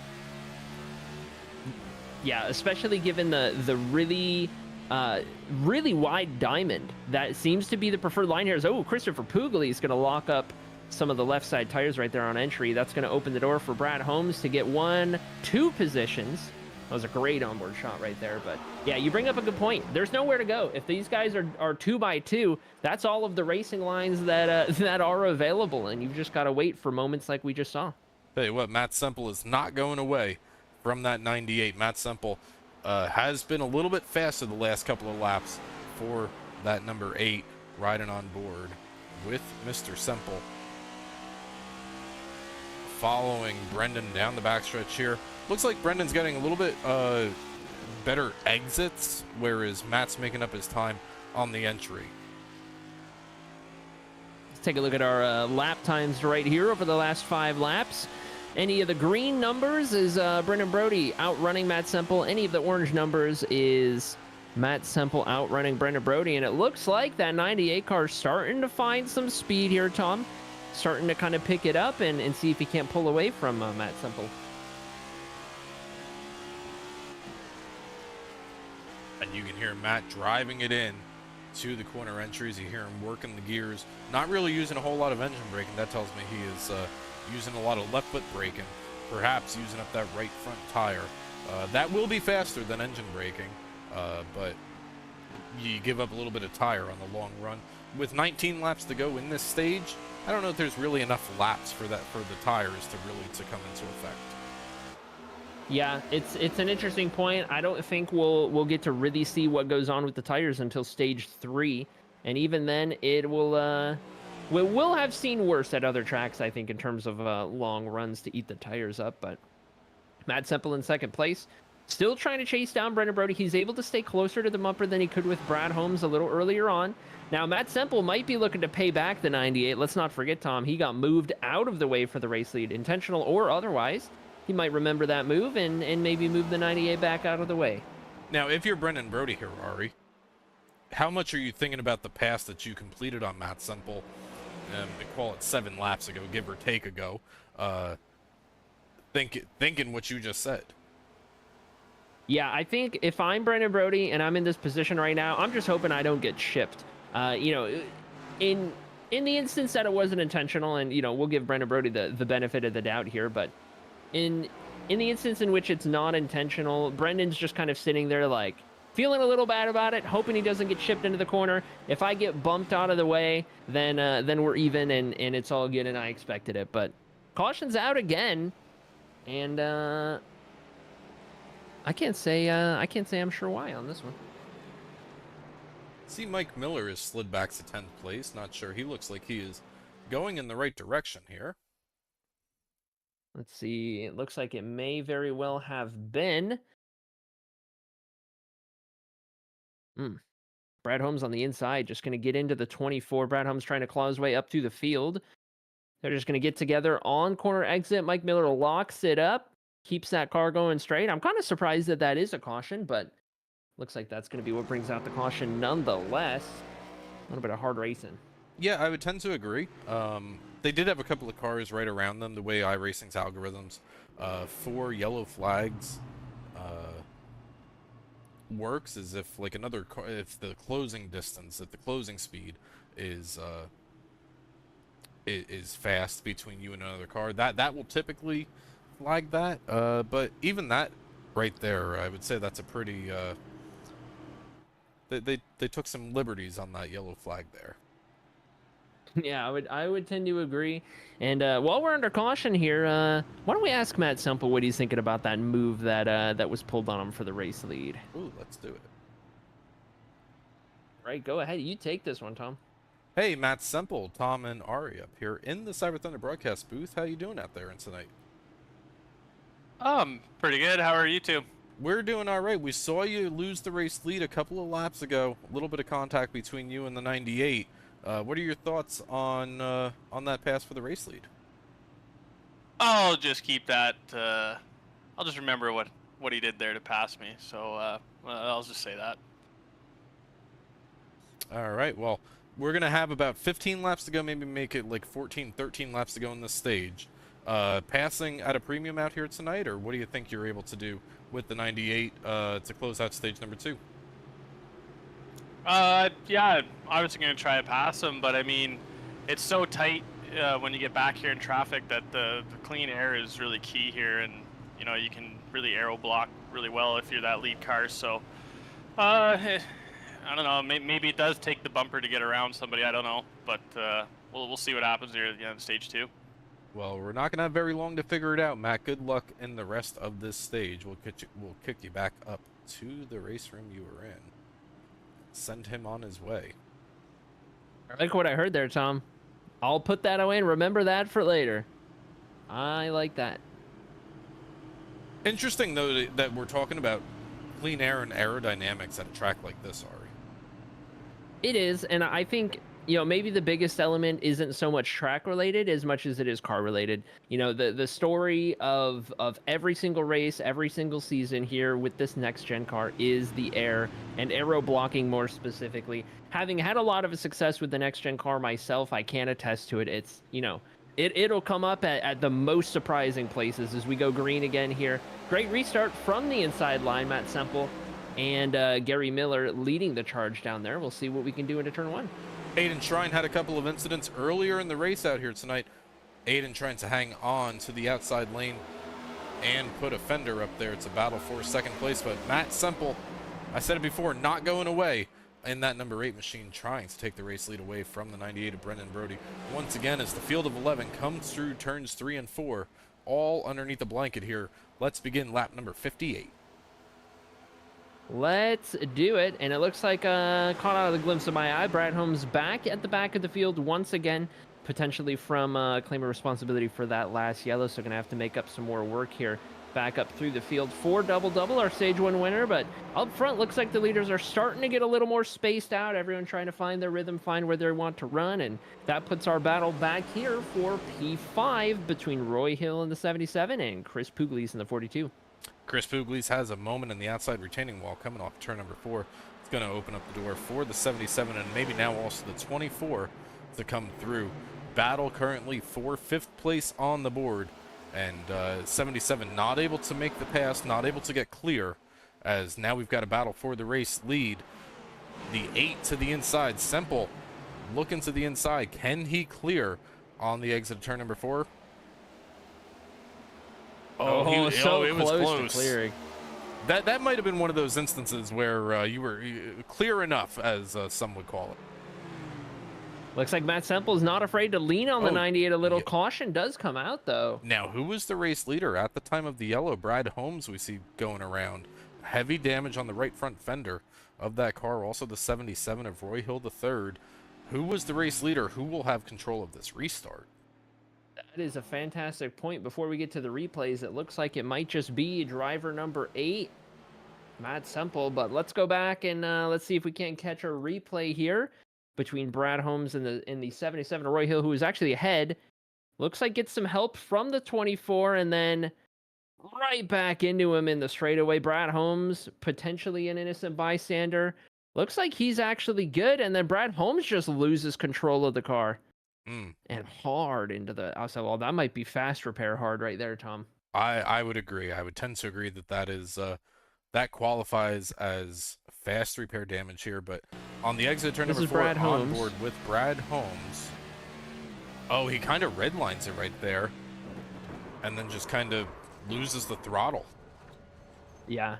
Yeah, especially given the really wide diamond. That seems to be the preferred line here. Oh, Christopher Pugli is going to lock up some of the left side tires right there on entry. That's going to open the door for Brad Holmes to get 1-2 positions. That was a great onboard shot right there. But yeah, you bring up a good point. There's nowhere to go. If these guys are 2x2, that's all of the racing lines that that are available, and you've just got to wait for moments like we just saw. Tell you what, Matt Semple is not going away from that 98. Matt Semple has been a little bit faster the last couple of laps for that number 8, riding on board with Mr. Semple. Following Brendan down the backstretch here. Looks like Brendan's getting a little bit better exits, whereas Matt's making up his time on the entry. Let's take a look at our lap times right here over the last 5 laps. Any of the green numbers is Brendan Brody outrunning Matt Semple. Any of the orange numbers is Matt Semple outrunning Brendan Brody. And it looks like that 98 car is starting to find some speed here, Tom. Starting to kind of pick it up and see if he can't pull away from Matt Semple. and you can hear Matt driving it in to the corner entries. You hear him working the gears, not really using a whole lot of engine braking. That tells me he is using a lot of left foot braking, perhaps using up that right front tire. That will be faster than engine braking, but you give up a little bit of tire on the long run. With 19 laps to go in this stage, I don't know if there's really enough laps for the tires to come into effect. Yeah, it's an interesting point. I don't think we'll get to really see what goes on with the tires until stage 3, and even then, it will we'll have seen worse at other tracks, I think, in terms of long runs to eat the tires up. But Matt Semple in second place, still trying to chase down Brendan Brody. He's able to stay closer to the bumper than he could with Brad Holmes a little earlier on. Now, Matt Semple might be looking to pay back the 98. Let's not forget, Tom, he got moved out of the way for the race lead, intentional or otherwise. He might remember that move and maybe move the 98 back out of the way. Now, if you're Brendan Brody here, Arie, how much are you thinking about the pass that you completed on Matt Semple? They call it 7 laps ago, give or take ago. Thinking what you just said. Yeah, I think if I'm Brendan Brody and I'm in this position right now, I'm just hoping I don't get chipped. In the instance that it wasn't intentional, and we'll give Brendan Brody the benefit of the doubt here, but in the instance in which it's not intentional, Brendan's just kind of sitting there like feeling a little bad about it, hoping he doesn't get chipped into the corner. If I get bumped out of the way, then we're even and it's all good, and I expected it. But caution's out again, and I can't say I'm sure why on this one. See, Mike Miller has slid back to 10th place. Not sure. He looks like he is going in the right direction here. Let's see. It looks like it may very well have been. Brad Holmes on the inside, just going to get into the 24. Brad Holmes trying to claw his way up through the field. They're just going to get together on corner exit. Mike Miller locks it up, keeps that car going straight. I'm kind of surprised that is a caution, but looks like that's going to be what brings out the caution nonetheless. A little bit of hard racing. Yeah, I would tend to agree. They did have a couple of cars right around them. The way iRacing's algorithms, 4 yellow flags works is if like another car, if the closing distance, if the closing speed is fast between you and another car, that will typically flag that. But even that right there, I would say that's a pretty they took some liberties on that yellow flag there. Yeah, I would tend to agree. And while we're under caution here, why don't we ask Matt Semple what he's thinking about that move that was pulled on him for the race lead? Ooh, let's do it. Right, go ahead. You take this one, Tom. Hey, Matt Semple, Tom and Arie up here in the CyberThunder broadcast booth. How you doing out there tonight? Pretty good. How are you two? We're doing all right. We saw you lose the race lead a couple of laps ago. A little bit of contact between you and the 98. What are your thoughts on that pass for the race lead? I'll just keep that. I'll just remember what he did there to pass me. So I'll just say that. All right. Well, we're gonna have about 15 laps to go. Maybe make it like 14, 13 laps to go in this stage. Passing at a premium out here tonight, or what do you think you're able to do with the 98 to close out stage number 2? Yeah, obviously going to try to pass him, but I mean, it's so tight when you get back here in traffic that the clean air is really key here, and you can really aero block really well if you're that lead car. So I don't know, maybe it does take the bumper to get around somebody, I don't know, but we'll see what happens here at the end of stage 2. Well, we're not going to have very long to figure it out, Matt. Good luck in the rest of this stage. We'll kick you back up to the race room you were in. Send him on his way. I like what I heard there, Tom. I'll put that away and remember that for later. I like that. Interesting, though, that we're talking about clean air and aerodynamics at a track like this, Arie. It is, and I think maybe the biggest element isn't so much track related as much as it is car related. The story of every single race, every single season here with this next gen car is the air and aero blocking more specifically. Having had a lot of success with the next gen car myself, I can attest to it. It's, it'll come up at the most surprising places as we go green again here. Great restart from the inside line, Matt Semple. and Gary Miller leading the charge down there. We'll see what we can do into turn 1. Aiden Shrine had a couple of incidents earlier in the race out here tonight. Aiden trying to hang on to the outside lane and put a fender up there. It's a battle for second place, but Matt Semple, I said it before, not going away in that number 8 machine, trying to take the race lead away from the 98 of Brendan Brody. Once again, as the field of 11 comes through turns 3 and 4, all underneath the blanket here. Let's begin lap number 58. Let's do it. And it looks like caught out of the glimpse of my eye, Brad Holmes back at the back of the field once again, potentially from claim of responsibility for that last yellow. So going to have to make up some more work here. Back up through the field for double-double, our stage 1 winner. But up front, looks like the leaders are starting to get a little more spaced out. Everyone trying to find their rhythm, find where they want to run. And that puts our battle back here for P5 between Roy Hill in the 77 and Chris Pugliese in the 42. Chris Pugliese has a moment in the outside retaining wall coming off turn number 4. It's going to open up the door for the 77 and maybe now also the 24 to come through. Battle currently for 5th place on the board, and 77 not able to make the pass, not able to get clear, as now we've got a battle for the race lead. The 8 to the inside, Semple looking to the inside. Can he clear on the exit of turn number 4? It was close to clearing. That might have been one of those instances where you were clear enough, as some would call it. Looks like Matt Semple is not afraid to lean on the 98. A little caution does come out, though. Now, who was the race leader at the time of the yellow? Brad Holmes, we see going around. Heavy damage on the right front fender of that car. Also the 77 of Roy Hill III. Who was the race leader? Who will have control of this restart? That is a fantastic point. Before we get to the replays, it looks like it might just be driver number 8, Matt Semple. But let's go back and let's see if we can't catch a replay here between Brad Holmes and the 77 Roy Hill, who is actually ahead. Looks like gets some help from the 24 and then right back into him in the straightaway. Brad Holmes, potentially an innocent bystander. Looks like he's actually good, and then Brad Holmes just loses control of the car. And hard into the outside wall. That might be fast repair hard right there, Tom. I would agree. I would tend to agree that is that qualifies as fast repair damage here. But on the exit turn number 4 on board with Brad Holmes. Oh, he kind of redlines it right there, and then just kind of loses the throttle. Yeah,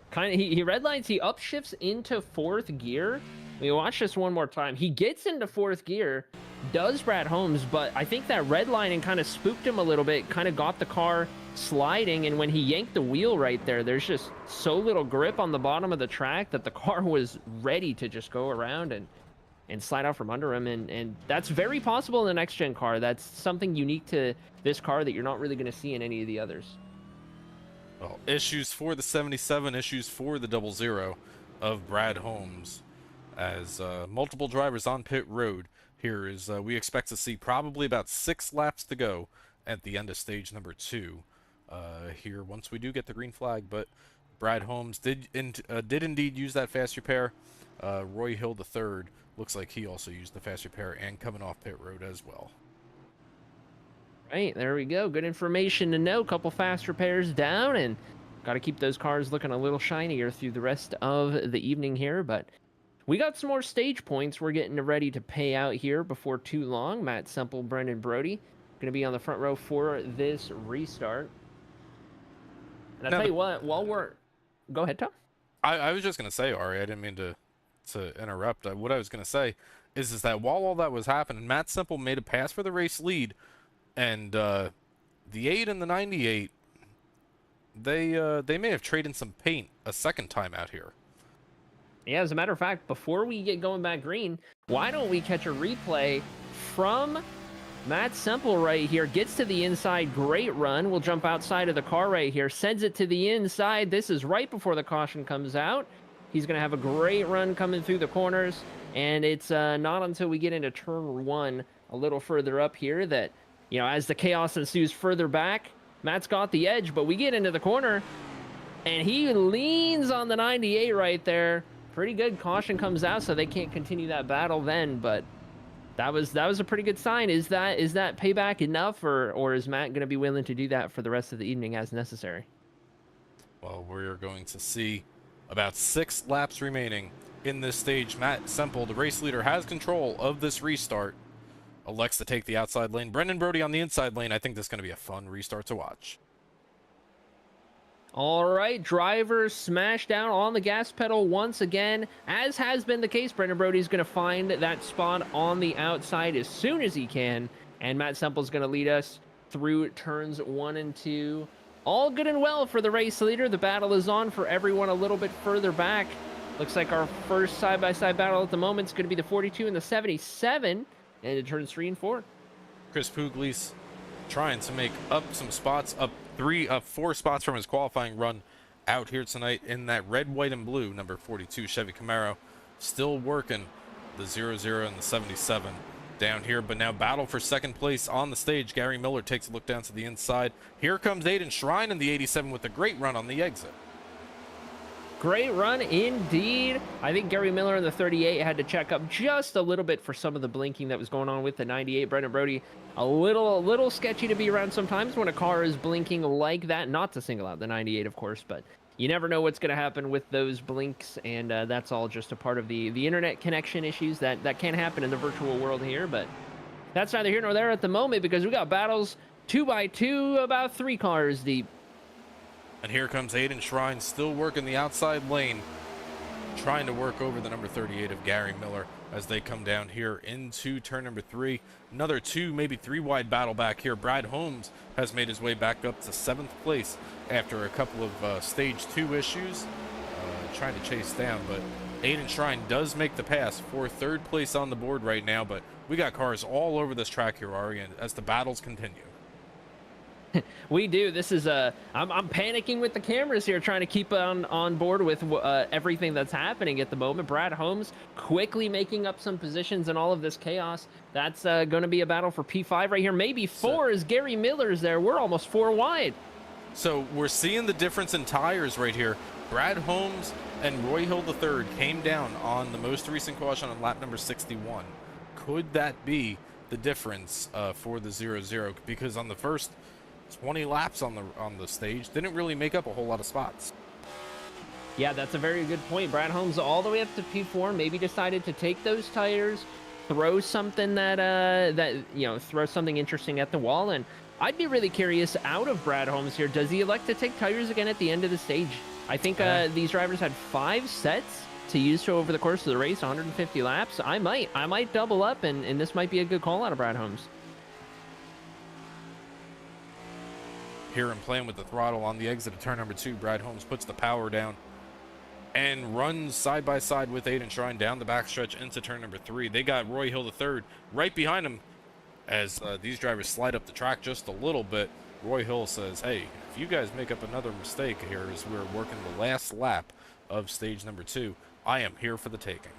kind of. He redlines. He upshifts into 4th gear. We watch this one more time. He gets into 4th gear. Does Brad Holmes, but I think that redlining kind of spooked him a little bit, kind of got the car sliding, and when he yanked the wheel right there, there's just so little grip on the bottom of the track that the car was ready to just go around and slide out from under him, and that's very possible in the next gen car. That's something unique to this car that you're not really going to see in any of the others. Well, issues for the 77, issues for the 00 of Brad Holmes, as multiple drivers on pit road. Here is we expect to see probably about 6 laps to go at the end of stage number 2 here once we do get the green flag. But Brad Holmes did indeed use that fast repair. Roy Hill III looks like he also used the fast repair and coming off pit road as well. Right, there we go. Good information to know. Couple fast repairs down, and got to keep those cars looking a little shinier through the rest of the evening here. But we got some more stage points we're getting ready to pay out here before too long. Matt Semple, Brendan Brody going to be on the front row for this restart. And I'll tell you what, while we're... Go ahead, Tom. I was just going to say, Arie, I didn't mean to interrupt. What I was going to say is that while all that was happening, Matt Semple made a pass for the race lead, and the 8 and the 98, they may have traded some paint a second time out here. Yeah, as a matter of fact, before we get going back green, why don't we catch a replay from Matt Semple right here. Gets to the inside, great run. We'll jump outside of the car right here, sends it to the inside. This is right before the caution comes out. He's going to have a great run coming through the corners, and it's not until we get into turn 1 a little further up here that, you know, as the chaos ensues further back, Matt's got the edge, but we get into the corner, and he leans on the 98 right there. Pretty good. Caution comes out, so they can't continue that battle then, but that was a pretty good sign. Is that payback enough, or is Matt going to be willing to do that for the rest of the evening as necessary? Well, we're going to see About 6 laps remaining in this stage. Matt Semple, the race leader, has control of this restart. Elects to take the outside lane. Brendan Brody on the inside lane. I think this is going to be a fun restart to watch. All right, drivers smash down on the gas pedal once again. As has been the case, Brendan Brody's going to find that spot on the outside as soon as he can. And Matt Semple's going to lead us through turns 1 and 2. All good and well for the race leader. The battle is on for everyone a little bit further back. Looks like our first side-by-side battle at the moment is going to be the 42 and the 77. And it turns 3 and 4. Chris Pugliese trying to make up some spots, up 4 spots from his qualifying run out here tonight in that red, white, and blue number 42 Chevy Camaro. Still working the 00 and the 77 down here, but now battle for second place on the stage. Gary Miller takes a look down to the inside. Here comes Aiden Shrine in the 87 with a great run on the exit. Great run indeed. I think Gary Miller in the 38 had to check up just a little bit for some of the blinking that was going on with the 98. Brendan Brody, a little sketchy to be around sometimes when a car is blinking like that. Not to single out the 98, of course, but you never know what's going to happen with those blinks, and that's all just a part of the internet connection issues that can happen in the virtual world here. But that's neither here nor there at the moment, because we got battles 2x2, about 3 cars deep. And here comes Aiden Shrine, still working the outside lane, trying to work over the number 38 of Gary Miller as they come down here into turn number 3. Another 2, maybe 3 wide battle back here. Brad Holmes has made his way back up to 7th place after a couple of stage 2 issues, trying to chase down. But Aiden Shrine does make the pass for 3rd place on the board right now. But we got cars all over this track here, Arie, and as the battles continue. We do. This is I'm panicking with the cameras here, trying to keep on board with everything that's happening at the moment. Brad Holmes quickly making up some positions in all of this chaos. That's going to be a battle for P5 right here. Maybe 4 as Gary Miller's there. We're almost 4 wide. So we're seeing the difference in tires right here. Brad Holmes and Roy Hill III came down on the most recent caution on lap number 61. Could that be the difference for the 0-0? Because on the first 20 laps on the stage, didn't really make up a whole lot of spots. Yeah, that's a very good point. Brad Holmes all the way up to P4, maybe decided to take those tires, throw something throw something interesting at the wall. And I'd be really curious out of Brad Holmes here. Does he elect to take tires again at the end of the stage? I think these drivers had 5 sets to use over the course of the race, 150 laps. I might double up, and this might be a good call out of Brad Holmes. Here and playing with the throttle on the exit of turn number 2, Brad Holmes puts the power down and runs side by side with Aiden Shrine down the backstretch into turn number 3. They got Roy Hill III right behind him as these drivers slide up the track just a little bit. Roy Hill says, hey, if you guys make up another mistake here as we're working the last lap of stage number 2, I am here for the taking.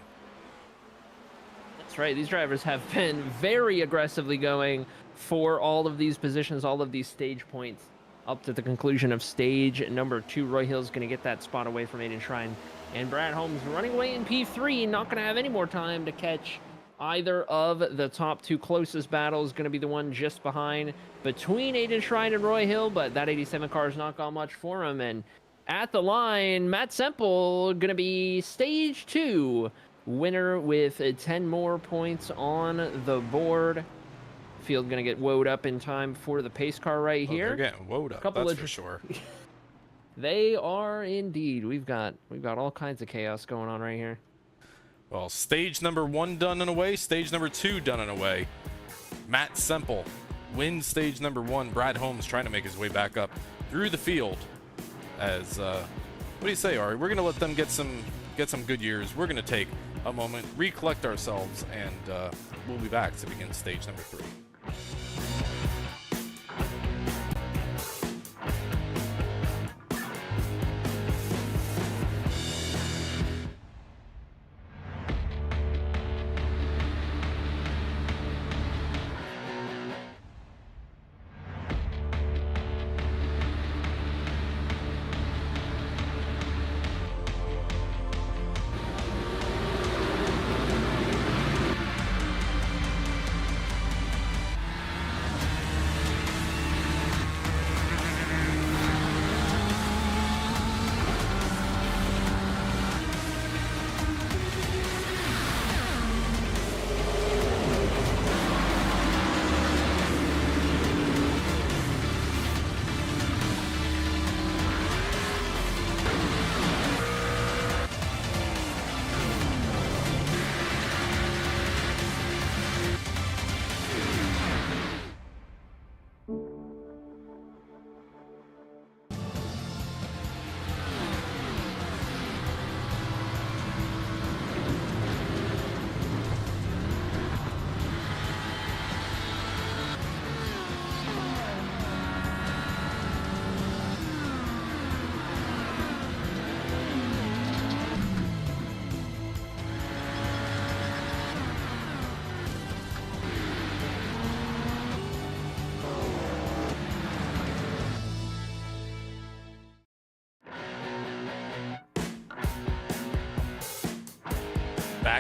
That's right. These drivers have been very aggressively going for all of these positions, all of these stage points. Up to the conclusion of stage number 2, Roy Hill's going to get that spot away from Aiden Shrine. And Brad Holmes running away in P3, not going to have any more time to catch either of the top 2 closest battles. Going to be the one just behind between Aiden Shrine and Roy Hill, but that 87 car has not gone much for him. And at the line, Matt Semple going to be stage 2 winner with 10 more points on the board. Field gonna get woed up in time for the pace car right here. They're getting woed up, that's for sure. They are indeed. We've got all kinds of chaos going on right here. Well, stage number 1 done and away, stage number 2 done and away. Matt Semple wins stage number 1. Brad Holmes trying to make his way back up through the field. As what do you say, Arie? We're gonna let them get some good years. We're gonna take a moment, recollect ourselves, and we'll be back to begin stage number 3.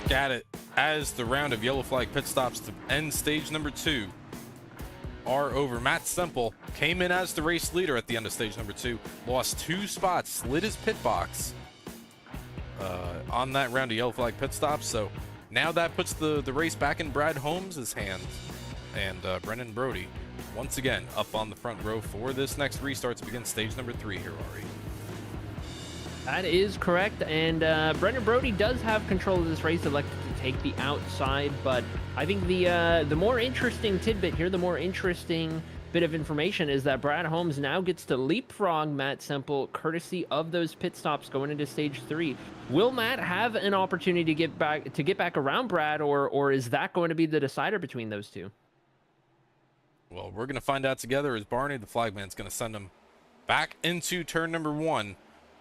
back at it as the round of yellow flag pit stops to end stage number 2 are over. Matt Semple came in as the race leader at the end of stage number 2, lost 2 spots, slid his pit box on that round of yellow flag pit stops. So now that puts the race back in Brad Holmes' hands, and Brendan Brody once again up on the front row for this next restart to begin stage number 3 here, Arie. That is correct, and Brendan Brody does have control of this race, elected to take the outside, but I think the more interesting tidbit here, the more interesting bit of information is that Brad Holmes now gets to leapfrog Matt Semple courtesy of those pit stops going into stage 3. Will Matt have an opportunity to get back around Brad, or is that going to be the decider between those two? Well, we're going to find out together as Barney, the flagman's going to send him back into turn number 1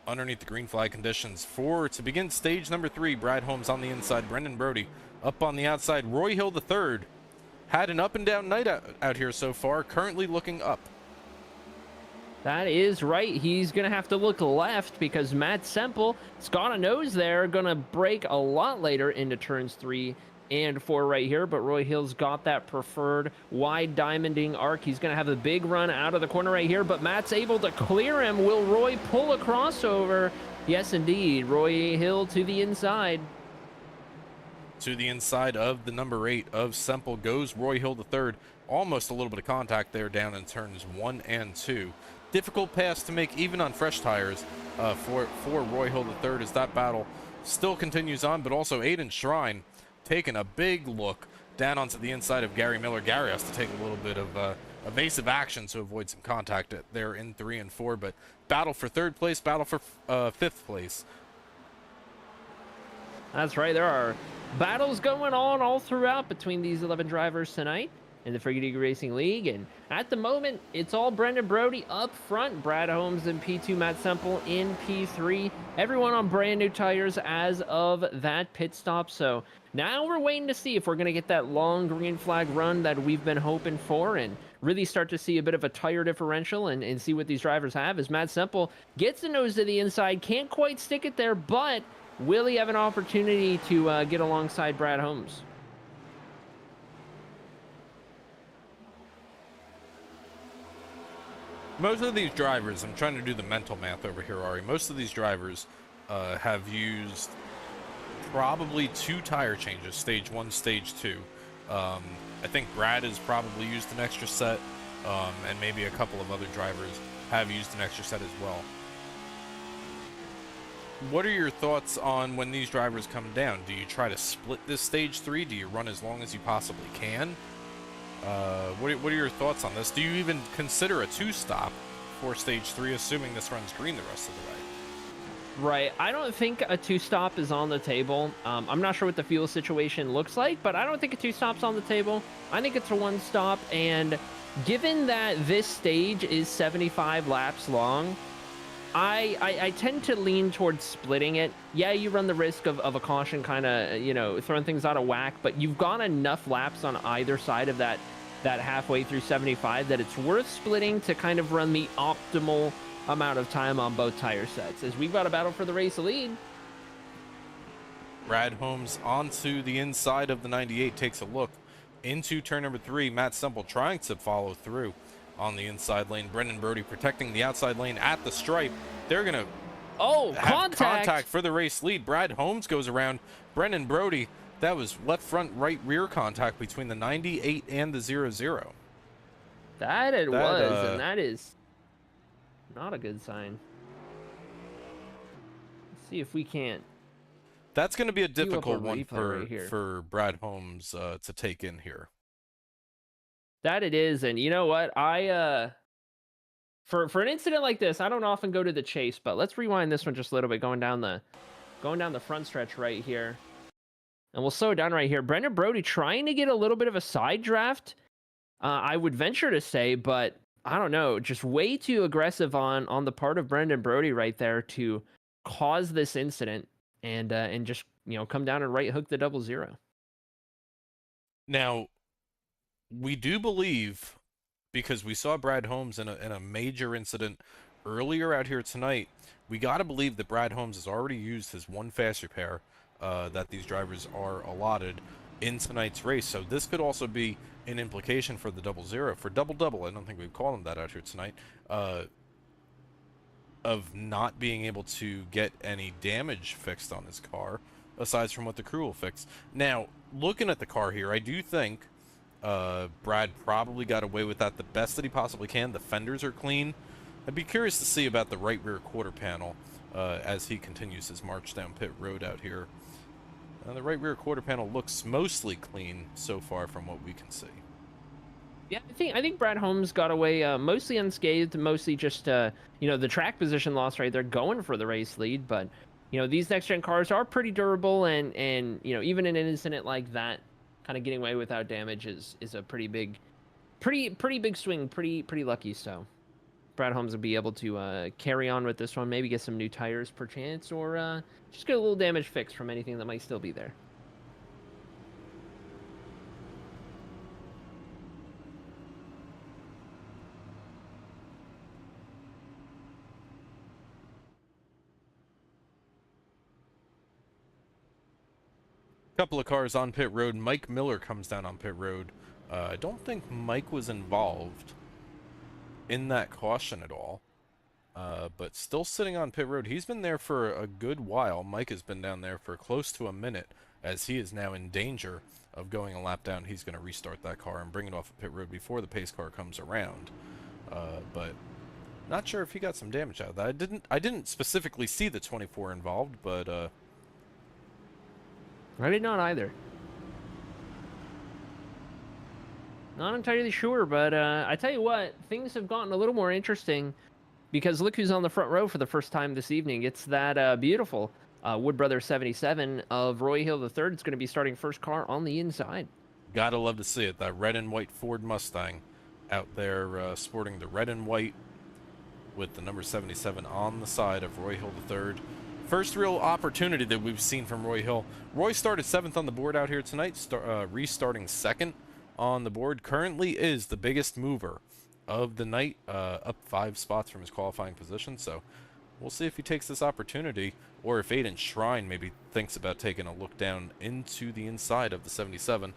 underneath the green flag conditions to begin stage number 3. Brad Holmes on the inside, Brendan Brody up on the outside. Roy Hill III had an up and down night out here so far, currently looking up. That is right. He's going to have to look left because Matt Semple has got a nose there, going to break a lot later into turns 3 and 4 right here, but Roy Hill's got that preferred wide diamonding arc. He's going to have a big run out of the corner right here, but Matt's able to clear him. Will Roy pull a crossover? Yes, indeed. Roy Hill to the inside. To the inside of the number 8 of Semple goes Roy Hill III. Almost a little bit of contact there down in turns 1 and 2. Difficult pass to make even on fresh tires for Roy Hill III as that battle still continues on, but also Aiden Shrine taking a big look down onto the inside of Gary Miller. Gary has to take a little bit of evasive action to avoid some contact there in 3 and 4, but battle for 3rd place, battle for 5th place. That's right. There are battles going on all throughout between these 11 drivers tonight in the Frigate Eagle Racing League, and at the moment it's all Brendan Brody up front, Brad Holmes in P2, Matt Semple in P3, everyone on brand new tires as of that pit stop. So now we're waiting to see if we're going to get that long green flag run that we've been hoping for and really start to see a bit of a tire differential and see what these drivers have, as Matt Semple gets the nose to the inside, can't quite stick it there, but will he have an opportunity to get alongside Brad Holmes? Most of these drivers, I'm trying to do the mental math over here, Arie. Most of these drivers have used probably 2 tire changes, stage 1, stage 2. I think Brad has probably used an extra set, and maybe a couple of other drivers have used an extra set as well. What are your thoughts on when these drivers come down? Do you try to split this stage 3? Do you run as long as you possibly can? What are your thoughts on this? Do you even consider a 2-stop for stage 3, assuming this runs green the rest of the way? Right. I don't think a 2-stop is on the table. I'm not sure what the fuel situation looks like, but I don't think a 2-stop's on the table. I think it's a 1-stop, and given that this stage is 75 laps long, I tend to lean towards splitting it. Yeah, you run the risk of a caution kind of, throwing things out of whack, but you've got enough laps on either side of that halfway through 75 that it's worth splitting to kind of run the optimal amount of time on both tire sets, as we've got a battle for the race lead. Brad Holmes onto the inside of the 98, takes a look into turn number 3. Matt Semple trying to follow through on the inside lane. Brendan Brody protecting the outside lane at the stripe. They're going to have contact for the race lead. Brad Holmes goes around Brendan Brody. That was left front, right rear contact between the 98 and the 00. That it was, and that is not a good sign. Let's see if we can't. That's going to be a difficult one for Brad Holmes to take in here. That it is, and you know what? For an incident like this, I don't often go to the chase, but let's rewind this one just a little bit, going down the front stretch right here. And we'll slow it down right here. Brendan Brody trying to get a little bit of a side draft, I would venture to say, but I don't know, just way too aggressive on the part of Brendan Brody right there to cause this incident and just, come down and right hook the 00. Now, we do believe, because we saw Brad Holmes in a major incident earlier out here tonight, we got to believe that Brad Holmes has already used his 1 fast repair that these drivers are allotted in tonight's race. So this could also be an implication for the double-zero, for double-double. I don't think we've called him that out here tonight. Of not being able to get any damage fixed on his car, aside from what the crew will fix. Now, looking at the car here, I do think Brad probably got away with that the best that he possibly can. The fenders are clean. I'd be curious to see about the right rear quarter panel as he continues his march down pit road out here. The right rear quarter panel looks mostly clean so far from what we can see. Yeah, I think Brad Holmes got away mostly unscathed, mostly just you know, the track position loss right there, going for the race lead. But you know, these next gen cars are pretty durable, and you know, even in an incident like that, kind of getting away without damage is a pretty big swing, pretty lucky. So Brad Holmes will be able to carry on with this one, maybe get some new tires perchance, or just get a little damage fixed from anything that might still be there. Couple of cars on pit road. Mike Miller comes down on pit road. I don't think Mike was involved in that caution at all, but still sitting on pit road. He's been there for a good while. Mike has been down there for close to a minute, as he is now in danger of going a lap down. He's going to restart that car and bring it off of pit road before the pace car comes around, but not sure if he got some damage out of that. I didn't specifically see the 24 involved, but I did not either. Not entirely sure, but I tell you what, things have gotten a little more interesting, because look who's on the front row for the first time this evening. It's that beautiful Wood Brothers 77 of Roy Hill III. It's going to be starting first car on the inside. Gotta love to see it. That red and white Ford Mustang out there sporting the red and white with the number 77 on the side of Roy Hill III. First real opportunity that we've seen from Roy Hill. Roy started 7th on the board out here tonight, restarting 2nd on the board. Currently is the biggest mover of the night, up 5 spots from his qualifying position. So we'll see if he takes this opportunity, or if Aiden Shrine maybe thinks about taking a look down into the inside of the 77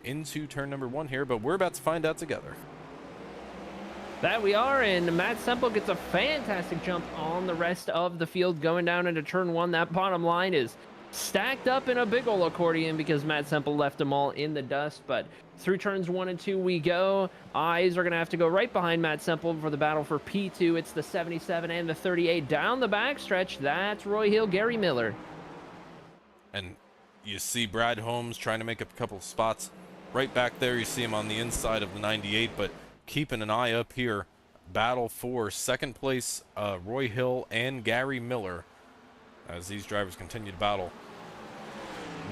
into turn number 1 here. But we're about to find out together. That we are, and Matt Semple gets a fantastic jump on the rest of the field going down into turn 1. That bottom line is stacked up in a big ol' accordion because Matt Semple left them all in the dust. But through turns 1 and 2 we go. Eyes are going to have to go right behind Matt Semple for the battle for P2. It's the 77 and the 38 down the backstretch. That's Roy Hill, Gary Miller. And you see Brad Holmes trying to make up a couple of spots right back there. You see him on the inside of the 98, but keeping an eye up here. Battle for second place, Roy Hill and Gary Miller, as these drivers continue to battle.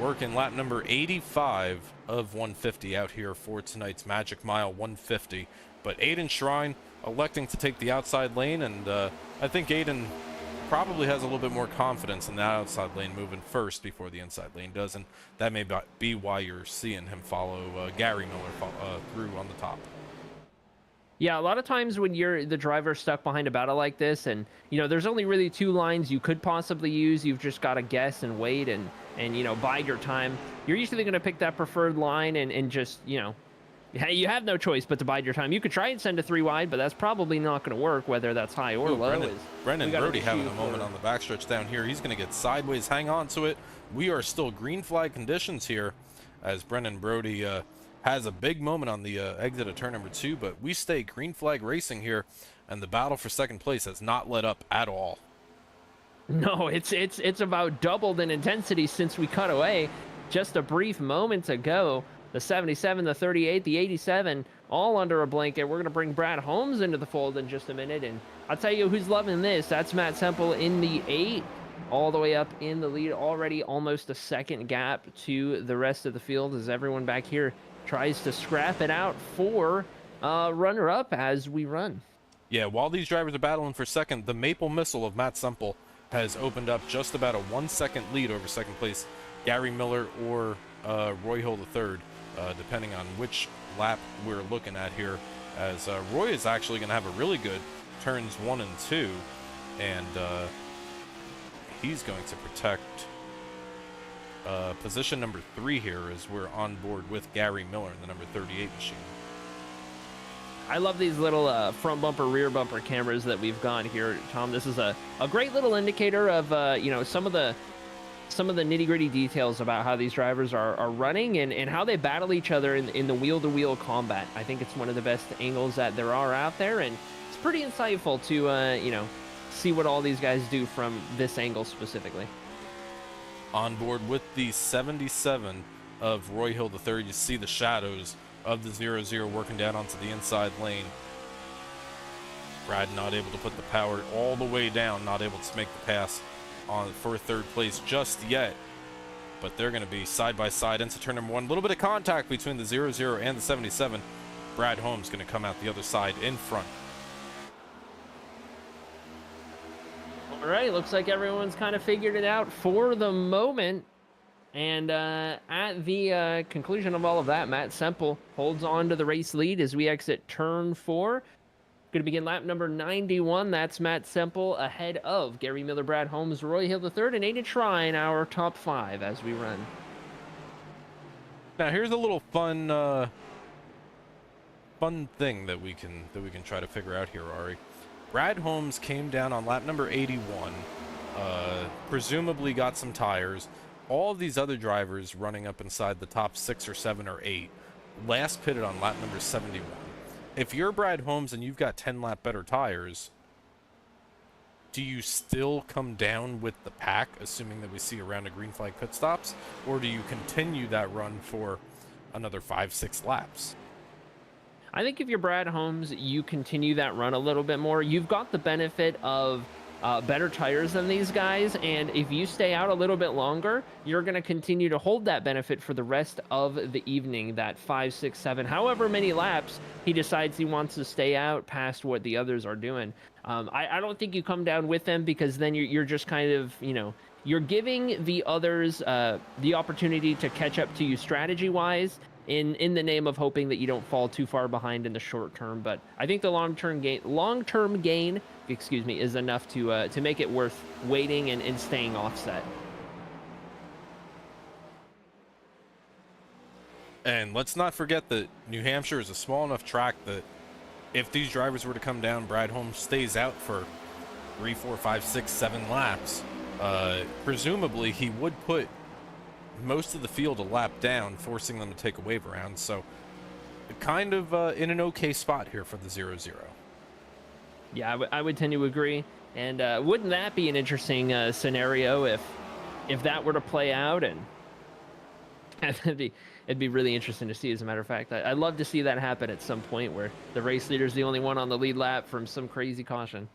Working lap number 85 of 150 out here for tonight's Magic Mile 150. But Aiden Shrine electing to take the outside lane, and I think Aiden probably has a little bit more confidence in that outside lane moving first before the inside lane does, and that may be why you're seeing him follow Gary Miller through on the top. Yeah, a lot of times when you're the driver stuck behind a battle like this, and you know, there's only really 2 lines you could possibly use. You've just got to guess and wait and you know, bide your time. You're usually going to pick that preferred line and just, you know, you have no choice but to bide your time. You could try and send a 3 wide, but that's probably not going to work, whether that's high or low. Brendan Brody having a moment on the backstretch down here. He's going to get sideways, hang on to it. We are still green flag conditions here, as Brendan Brody has a big moment on the exit of turn number 2, but we stay green flag racing here, and the battle for second place has not let up at all. No, it's about doubled in intensity since we cut away just a brief moment ago. The 77, the 38, the 87, all under a blanket. We're going to bring Brad Holmes into the fold in just a minute, and I'll tell you who's loving this. That's Matt Semple in the 8, all the way up in the lead, already almost a second gap to the rest of the field, as everyone back here tries to scrap it out for runner-up as we run. Yeah, while these drivers are battling for second, the Maple Missile of Matt Semple has opened up just about a 1-second lead over second place Gary Miller or Roy Hill III, depending on which lap we're looking at here, as Roy is actually going to have a really good turns 1 and 2, and he's going to protect position number 3 here as we're on board with Gary Miller in the number 38 machine. I love these little front bumper, rear bumper cameras that we've got here, Tom. This is a great little indicator of you know, some of the nitty-gritty details about how these drivers are running and how they battle each other in the wheel-to-wheel combat. I think it's one of the best angles that there are out there, and it's pretty insightful to you know, see what all these guys do from this angle specifically. On board with the 77 of Roy Hill III, you see the shadows of the 0-0 working down onto the inside lane. Brad not able to put the power all the way down, not able to make the pass for 3rd place just yet. But they're going to be side by side into turn number 1. A little bit of contact between the 0-0 and the 77. Brad Holmes going to come out the other side in front. All right, looks like everyone's kind of figured it out for the moment. And at the conclusion of all of that, Matt Semple holds on to the race lead as we exit turn 4. Going to begin lap number 91. That's Matt Semple ahead of Gary Miller, Brad Holmes, Roy Hill III, and Aiden Shrine, our top 5 as we run. Now here's a little fun thing that we can try to figure out here, Ari. Brad Holmes came down on lap number 81, presumably got some tires. All of these other drivers running up inside the top 6 or 7 or 8 last pitted on lap number 71. If you're Brad Holmes and you've got 10 lap better tires, do you still come down with the pack, assuming that we see a round of green flag pit stops, or do you continue that run for another 5-6 laps? I think if you're Brad Holmes, you continue that run a little bit more. You've got the benefit of better tires than these guys, and if you stay out a little bit longer, you're going to continue to hold that benefit for the rest of the evening, that 5, 6, 7, however many laps he decides he wants to stay out past what the others are doing. I don't think you come down with them, because then you're just kind of, you know, you're giving the others the opportunity to catch up to you strategy-wise, in the name of hoping that you don't fall too far behind in the short term. But I think the long-term gain, excuse me, is enough to make it worth waiting and staying offset. And let's not forget that New Hampshire is a small enough track that if these drivers were to come down, Brad Holmes stays out for 3, 4, 5, 6, 7 laps. Presumably he would put most of the field a lap down, forcing them to take a wave around. So kind of in an okay spot here for the 0-0. Yeah, I would tend to agree. And wouldn't that be an interesting scenario if that were to play out? And it'd be really interesting to see, as a matter of fact. I'd love to see that happen at some point, where the race leader's the only one on the lead lap from some crazy caution.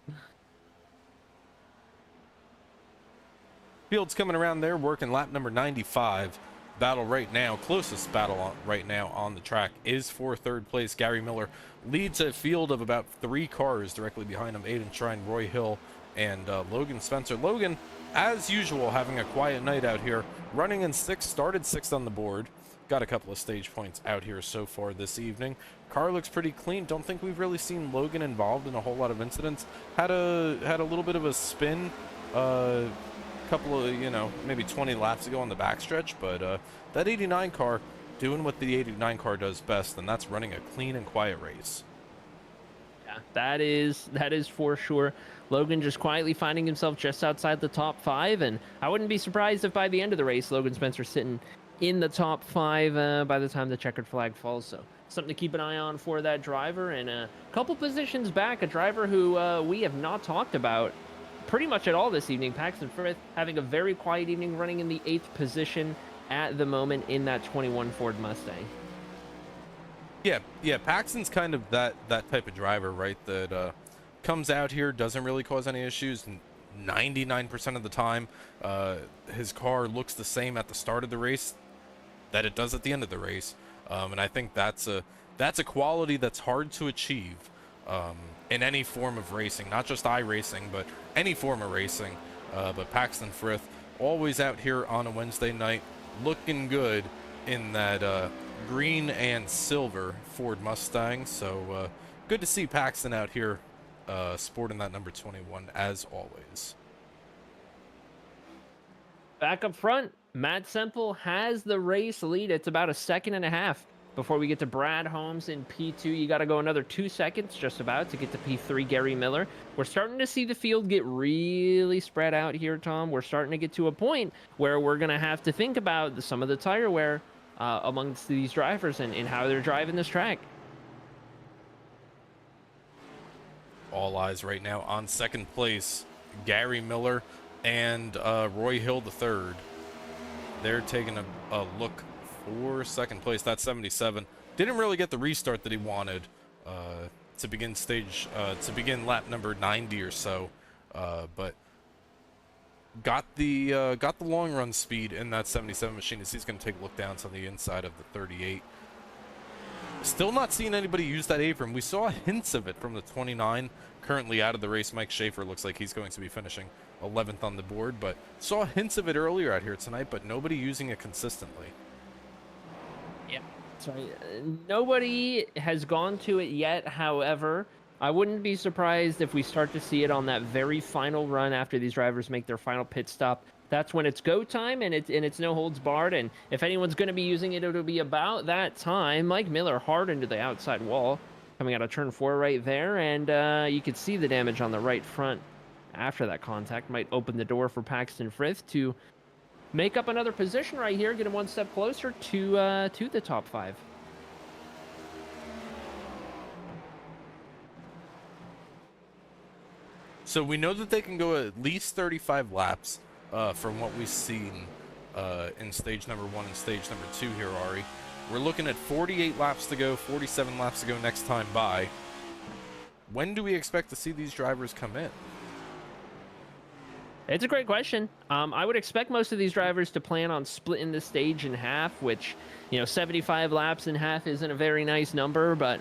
Field's coming around there, working lap number 95. Battle right now, closest battle right now on the track is for 3rd place. Gary Miller leads a field of about 3 cars. Directly behind him, Aiden Shrine, Roy Hill, and Logan Spencer. Logan, as usual, having a quiet night out here, running in 6th, started 6th on the board. Got a couple of stage points out here so far this evening. Car looks pretty clean. Don't think we've really seen Logan involved in a whole lot of incidents. Had a little bit of a spin couple of, you know, maybe 20 laps ago on the backstretch, but that 89 car doing what the 89 car does best, and that's running a clean and quiet race. Yeah, that is for sure. Logan just quietly finding himself just outside the top 5, and I wouldn't be surprised if by the end of the race, Logan Spencer sitting in the top 5 by the time the checkered flag falls. So something to keep an eye on for that driver. And a couple positions back, a driver who we have not talked about pretty much at all this evening, Paxton Frith, having a very quiet evening, running in the 8th position at the moment in that 21 Ford Mustang. Yeah, Paxton's kind of that type of driver, right? That comes out here, doesn't really cause any issues 99% of the time. His car looks the same at the start of the race that it does at the end of the race, and I think that's a quality that's hard to achieve in any form of racing, not just iRacing, but any form of racing. But Paxton Frith always out here on a Wednesday night, looking good in that green and silver Ford Mustang. So good to see Paxton out here sporting that number 21 as always. Back up front, Matt Semple has the race lead. It's about a second and a half before we get to Brad Holmes in P2. You got to go another 2 seconds just about to get to P3, Gary Miller. We're starting to see the field get really spread out here, Tom. We're starting to get to a point where we're going to have to think about some of the tire wear amongst these drivers and how they're driving this track. All eyes right now on second place, Gary Miller and Roy Hill III. They're taking a look for second place. That's 77. Didn't really get the restart that he wanted to begin lap number 90 or so, but got the long run speed in that 77 machine as he's going to take a look down to the inside of the 38. Still not seeing anybody use that apron. We saw hints of it from the 29. Currently out of the race, Mike Schaefer looks like he's going to be finishing 11th on the board, but saw hints of it earlier out here tonight, but nobody using it consistently. Yeah, sorry, nobody has gone to it yet. However, I wouldn't be surprised if we start to see it on that very final run after these drivers make their final pit stop. That's when it's go time, and it's no holds barred. And if anyone's going to be using it, it'll be about that time. Mike Miller hard into the outside wall, coming out of turn 4 right there, and you can see the damage on the right front after that contact. Might open the door for Paxton Frith to make up another position right here, get him one step closer to the top 5. So we know that they can go at least 35 laps from what we've seen in stage number 1 and stage number 2 here, Arie. We're looking at 48 laps to go, 47 laps to go next time by. When do we expect to see these drivers come in? It's a great question. I would expect most of these drivers to plan on splitting the stage in half, which, 75 laps in half isn't a very nice number, but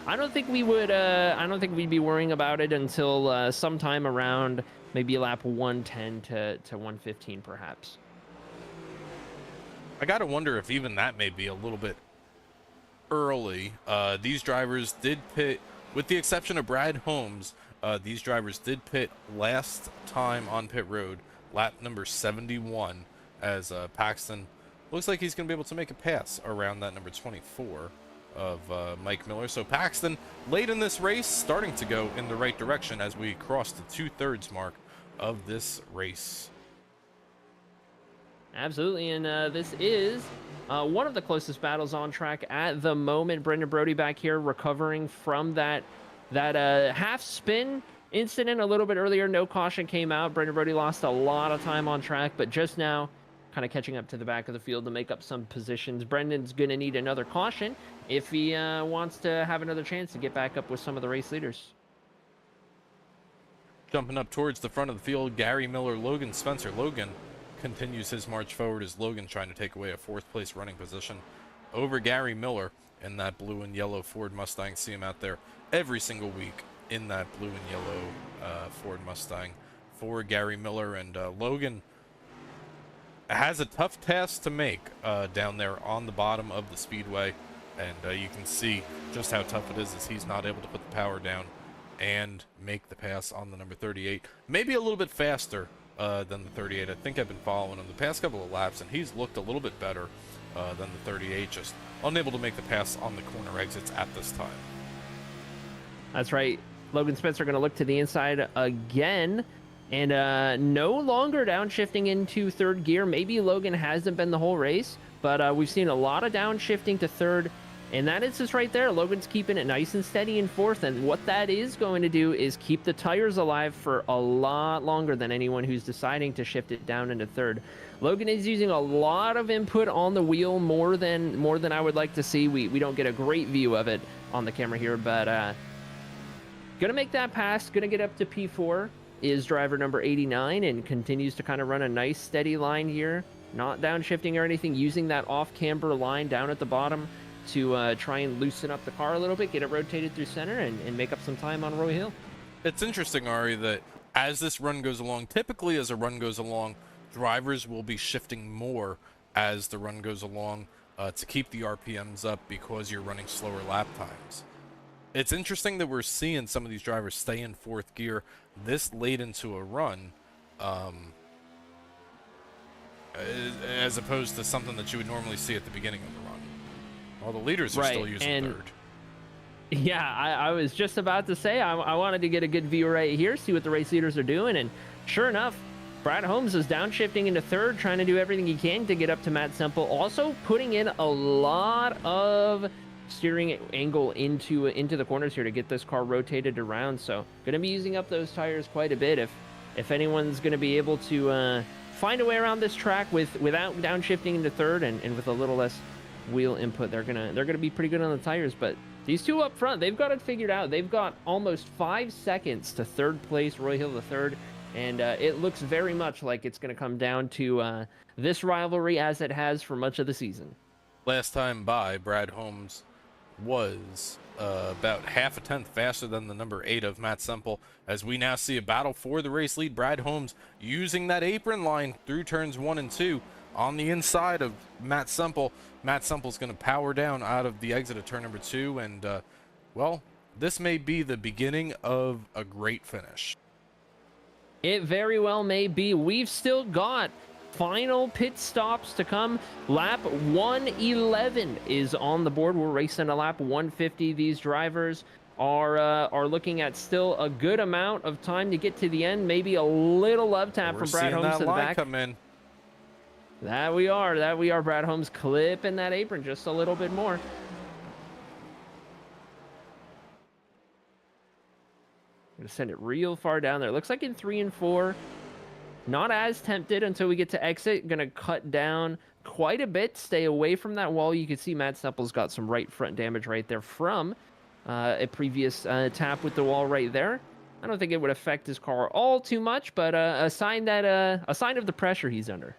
I don't think we would. I don't think we'd be worrying about it until sometime around maybe lap 110 to 115, perhaps. I gotta wonder if even that may be a little bit early. These drivers did pit, with the exception of Brad Holmes. These drivers did pit last time on pit road, lap number 71, as Paxton looks like he's going to be able to make a pass around that number 24 of Mike Miller. So Paxton, late in this race, starting to go in the right direction as we cross the 2/3 mark of this race. Absolutely, and this is one of the closest battles on track at the moment. Brendan Brody back here recovering from that half spin incident a little bit earlier. No caution came out. Brendan Brody lost a lot of time on track, but just now kind of catching up to the back of the field to make up some positions. Brendan's going to need another caution if he wants to have another chance to get back up with some of the race leaders. Jumping up towards the front of the field, Gary Miller, Logan Spencer. Logan continues his march forward as Logan trying to take away a 4th place running position over Gary Miller in that blue and yellow Ford Mustang. See him out there every single week in that blue and yellow Ford Mustang for Gary Miller. And Logan has a tough task to make down there on the bottom of the speedway, and you can see just how tough it is as he's not able to put the power down and make the pass on the number 38. Maybe a little bit faster than the 38. I think I've been following him the past couple of laps, and he's looked a little bit better than the 38, just unable to make the pass on the corner exits at this time. That's right. Logan Spencer going to look to the inside again, and no longer downshifting into 3rd gear. Maybe Logan hasn't been the whole race, but we've seen a lot of downshifting to 3rd. And that is just right there. Logan's keeping it nice and steady in 4th. And what that is going to do is keep the tires alive for a lot longer than anyone who's deciding to shift it down into 3rd. Logan is using a lot of input on the wheel, more than I would like to see. We don't get a great view of it on the camera here, but going to make that pass. Going to get up to P4 is driver number 89 and continues to kind of run a nice steady line here. Not downshifting or anything, using that off-camber line down at the bottom to try and loosen up the car a little bit, get it rotated through center, and make up some time on Roy Hill. It's interesting, Arie, that as this run goes along, typically as a run goes along, drivers will be shifting more as the run goes along to keep the RPMs up because you're running slower lap times. It's interesting that we're seeing some of these drivers stay in 4th gear this late into a run. as opposed to something that you would normally see at the beginning of the run. All the leaders are Right, still using and third. Yeah, I was just about to say I wanted to get a good view right here, see what the race leaders are doing, and sure enough, Brad Holmes is downshifting into third, trying to do everything he can to get up to Matt Semple, also putting in a lot of steering angle into the corners here to get this car rotated around. So going to be using up those tires quite a bit if anyone's going to be able to find a way around this track without downshifting into third and with a little less wheel input. They're gonna be pretty good on the tires, but these two up front, they've got it figured out. They've got almost 5 seconds to third place, Roy Hill the third, and it looks very much like it's going to come down to this rivalry as it has for much of the season. Last time by, Brad Holmes was about half a tenth faster than the number 8 of Matt Semple, as we now see a battle for the race lead. Brad Holmes using that apron line through turns 1 and 2 on the inside of Matt Semple. Matt Semple's going to power down out of the exit of turn number 2, and well, this may be the beginning of a great finish. It very well may be. We've still got final pit stops to come. Lap 111 is on the board. We're racing a lap 150. These drivers are looking at still a good amount of time to get to the end. Maybe a little love tap from Brad Holmes to the back. Come in. That we are. Brad Holmes clipping that apron just a little bit more. Gonna send it real far down there. Looks like in 3 and 4. Not as tempted until we get to exit. Gonna cut down quite a bit. Stay away from that wall. You can see Matt Semple's got some right front damage right there from a previous tap with the wall right there. I don't think it would affect his car all too much, but a sign of the pressure he's under.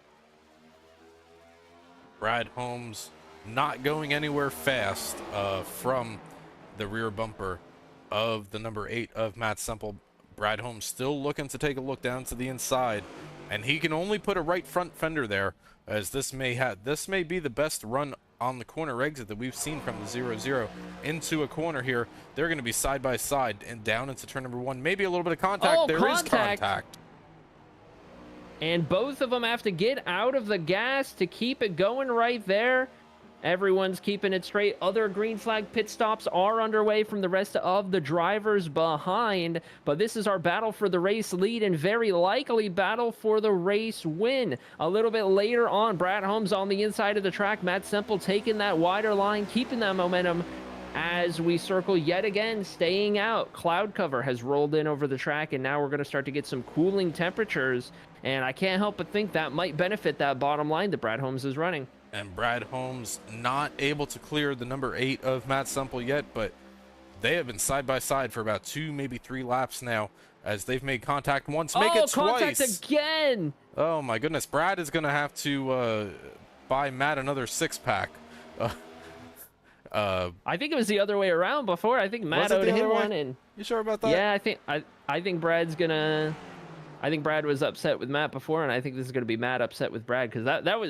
Brad Holmes not going anywhere fast from the rear bumper of the number 8 of Matt Semple. Brad Holmes still looking to take a look down to the inside, and he can only put a right front fender there, as this may be the best run on the corner exit that we've seen from the 0-0 into a corner here. They're going to be side by side and down into turn number 1. Maybe a little bit of contact. Oh, There is contact. And both of them have to get out of the gas to keep it going right there. Everyone's keeping it straight. Other green flag pit stops are underway from the rest of the drivers behind. But this is our battle for the race lead and very likely battle for the race win. A little bit later on, Brad Holmes on the inside of the track. Matt Semple taking that wider line, keeping that momentum as we circle yet again, staying out. Cloud cover has rolled in over the track, and now we're going to start to get some cooling temperatures. And I can't help but think that might benefit that bottom line that Brad Holmes is running. And Brad Holmes not able to clear the number 8 of Matt Semple yet, but they have been side by side for about 2, maybe 3 laps now, as they've made contact once, make it twice. Contact again! Oh my goodness, Brad is going to have to buy Matt another 6-pack. I think it was the other way around before. I think Matt owed him one, and you sure about that? Yeah, I think Brad's gonna. I think Brad was upset with Matt before, and I think this is gonna be Matt upset with Brad, because that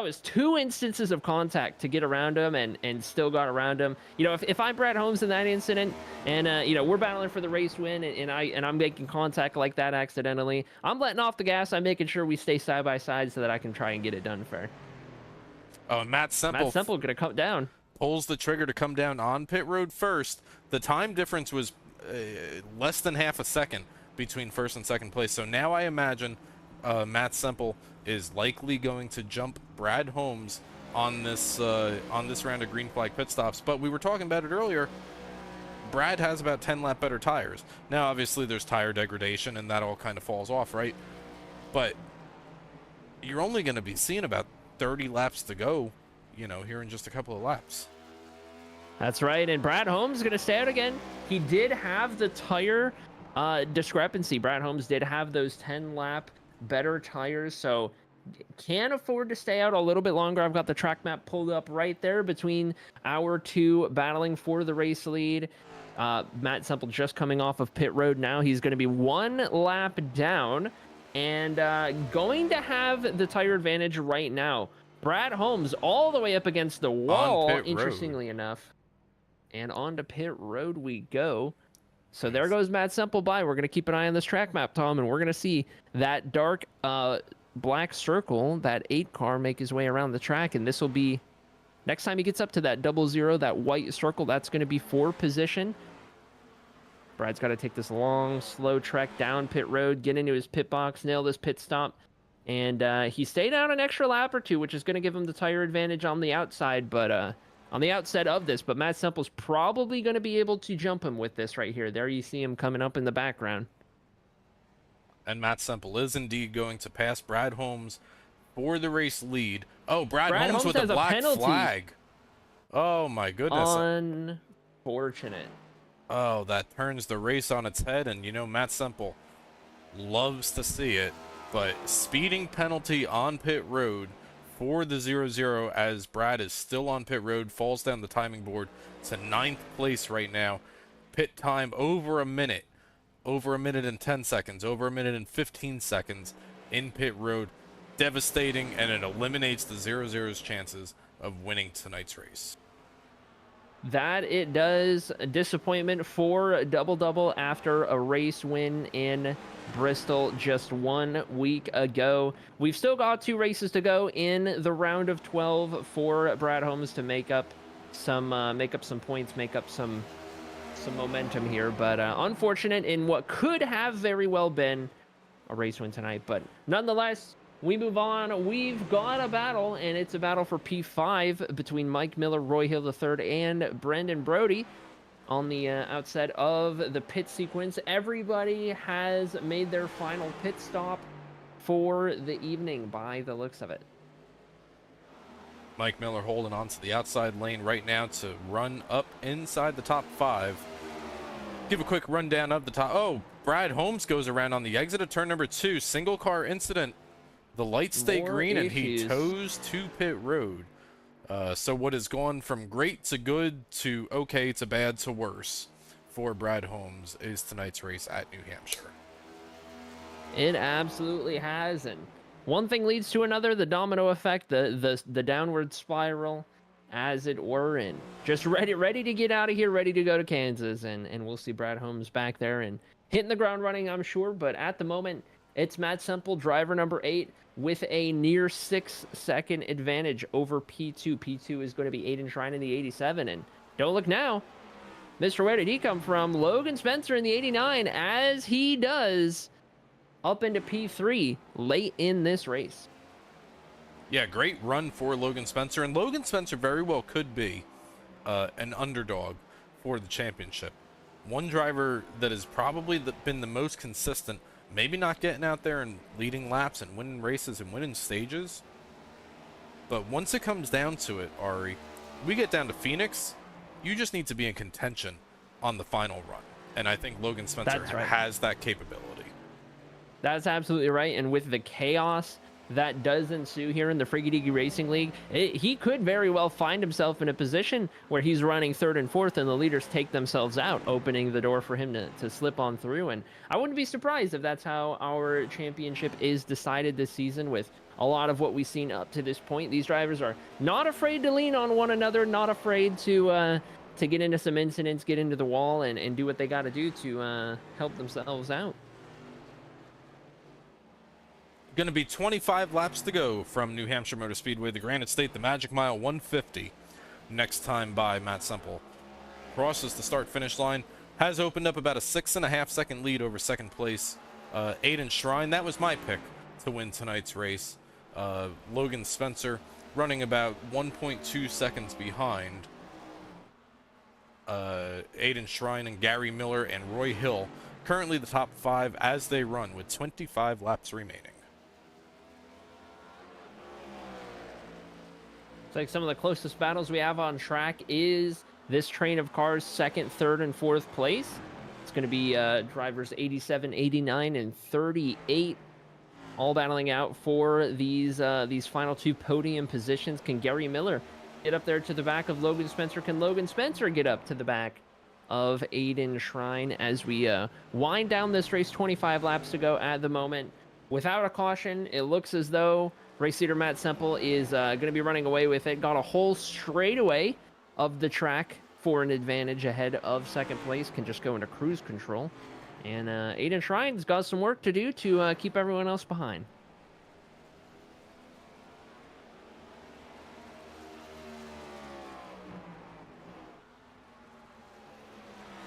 was 2 instances of contact to get around him, and still got around him. You know, if I'm Brad Holmes in that incident, and you know, we're battling for the race win, and I'm making contact like that accidentally, I'm letting off the gas. I'm making sure we stay side by side so that I can try and get it done fair. Oh, Matt Semple gonna come down. Pulls the trigger to come down on pit road first. The time difference was less than half a second between first and second place. So now I imagine Matt Semple is likely going to jump Brad Holmes on this round of green flag pit stops. But we were talking about it earlier. Brad has about 10 lap better tires. Now, obviously, there's tire degradation, and that all kind of falls off, right? But you're only going to be seeing about 30 laps to go, you know, here in just a couple of laps. That's right, and Brad Holmes is going to stay out again. He did have the tire discrepancy. Brad Holmes did have those 10-lap better tires, so can afford to stay out a little bit longer. I've got the track map pulled up right there between our 2 battling for the race lead. Matt Semple just coming off of pit road now. He's going to be 1 lap down and going to have the tire advantage right now. Brad Holmes all the way up against the wall, interestingly enough. And onto pit road we go. So there goes Matt Semple by. We're going to keep an eye on this track map, Tom, and we're going to see that dark black circle, that 8 car, make his way around the track, and this will be, next time he gets up to that 00, that white circle, that's going to be for position. Brad's got to take this long, slow trek down pit road, get into his pit box, nail this pit stop, and he stayed out an extra lap or two, which is going to give him the tire advantage on the outside, but on the outset of this, but Matt Semple's probably going to be able to jump him with this right here. There you see him coming up in the background. And Matt Semple is indeed going to pass Brad Holmes for the race lead. Oh, Brad Holmes with a black flag. Oh, my goodness. Unfortunate. Oh, that turns the race on its head, and you know Matt Semple loves to see it. But speeding penalty on pit road for the 00 as Brad is still on pit road, falls down the timing board to 9th place right now. Pit time over a minute. Over a minute and 10 seconds, over a minute and 15 seconds in pit road. Devastating, and it eliminates the 00's chances of winning tonight's race. That it does. A disappointment for Double after a race win in Bristol just 1 week ago. We've still got 2 races to go in the round of 12 for Brad Holmes to make up some points, make up some momentum here, but unfortunate in what could have very well been a race win tonight. But nonetheless, we move on. We've got a battle, and it's a battle for P5 between Mike Miller, Roy Hill III, and Brendan Brody on the outset of the pit sequence. Everybody has made their final pit stop for the evening by the looks of it. Mike Miller holding on to the outside lane right now to run up inside the top 5. Give a quick rundown of the top. Oh, Brad Holmes goes around on the exit of turn number 2. Single car incident. The lights stay green and he toes to pit road. So what has gone from great to good to okay to bad to worse for Brad Holmes is tonight's race at New Hampshire. It absolutely has, and one thing leads to another, the domino effect, the downward spiral, as it were, and just ready to get out of here, ready to go to Kansas, and we'll see Brad Holmes back there and hitting the ground running, I'm sure. But at the moment, it's Matt Semple, driver number 8, with a near 6-second advantage over P2. P2 is going to be Aiden Shrine in the 87, and don't look now, Mr. Where did he come from? Logan Spencer in the 89, as he does up into P3 late in this race. Yeah, great run for Logan Spencer, and Logan Spencer very well could be an underdog for the championship. One driver that has probably been the most consistent, maybe not getting out there and leading laps and winning races and winning stages, but once it comes down to it, Ari, we get down to Phoenix, you just need to be in contention on the final run, and I think Logan Spencer has that capability. That's absolutely right, and with the chaos that does ensue here in the Freaky Deaky Racing League, he could very well find himself in a position where he's running 3rd and 4th and the leaders take themselves out, opening the door for him to slip on through. And I wouldn't be surprised if that's how our championship is decided this season, with a lot of what we've seen up to this point. These drivers are not afraid to lean on one another, not afraid to get into some incidents, get into the wall, and do what they got to do to help themselves out. Going to be 25 laps to go from New Hampshire Motor Speedway, the Granite State, the Magic Mile 150. Next time by Matt Semple. Crosses the start-finish line. Has opened up about a 6.5-second lead over second place. Aiden Shrine, that was my pick to win tonight's race. Logan Spencer running about 1.2 seconds behind. Aiden Shrine and Gary Miller and Roy Hill. Currently the top 5 as they run with 25 laps remaining. It's like some of the closest battles we have on track is this train of cars, 2nd, 3rd, and 4th place. It's going to be drivers 87, 89, and 38 all battling out for these final 2 podium positions. Can Gary Miller get up there to the back of Logan Spencer? Can Logan Spencer get up to the back of Aiden Shrine as we wind down this race? 25 laps to go at the moment. Without a caution, it looks as though race leader Matt Semple is going to be running away with it. Got a whole straightaway of the track for an advantage ahead of second place. Can just go into cruise control. And Aiden Shrine's got some work to do to keep everyone else behind.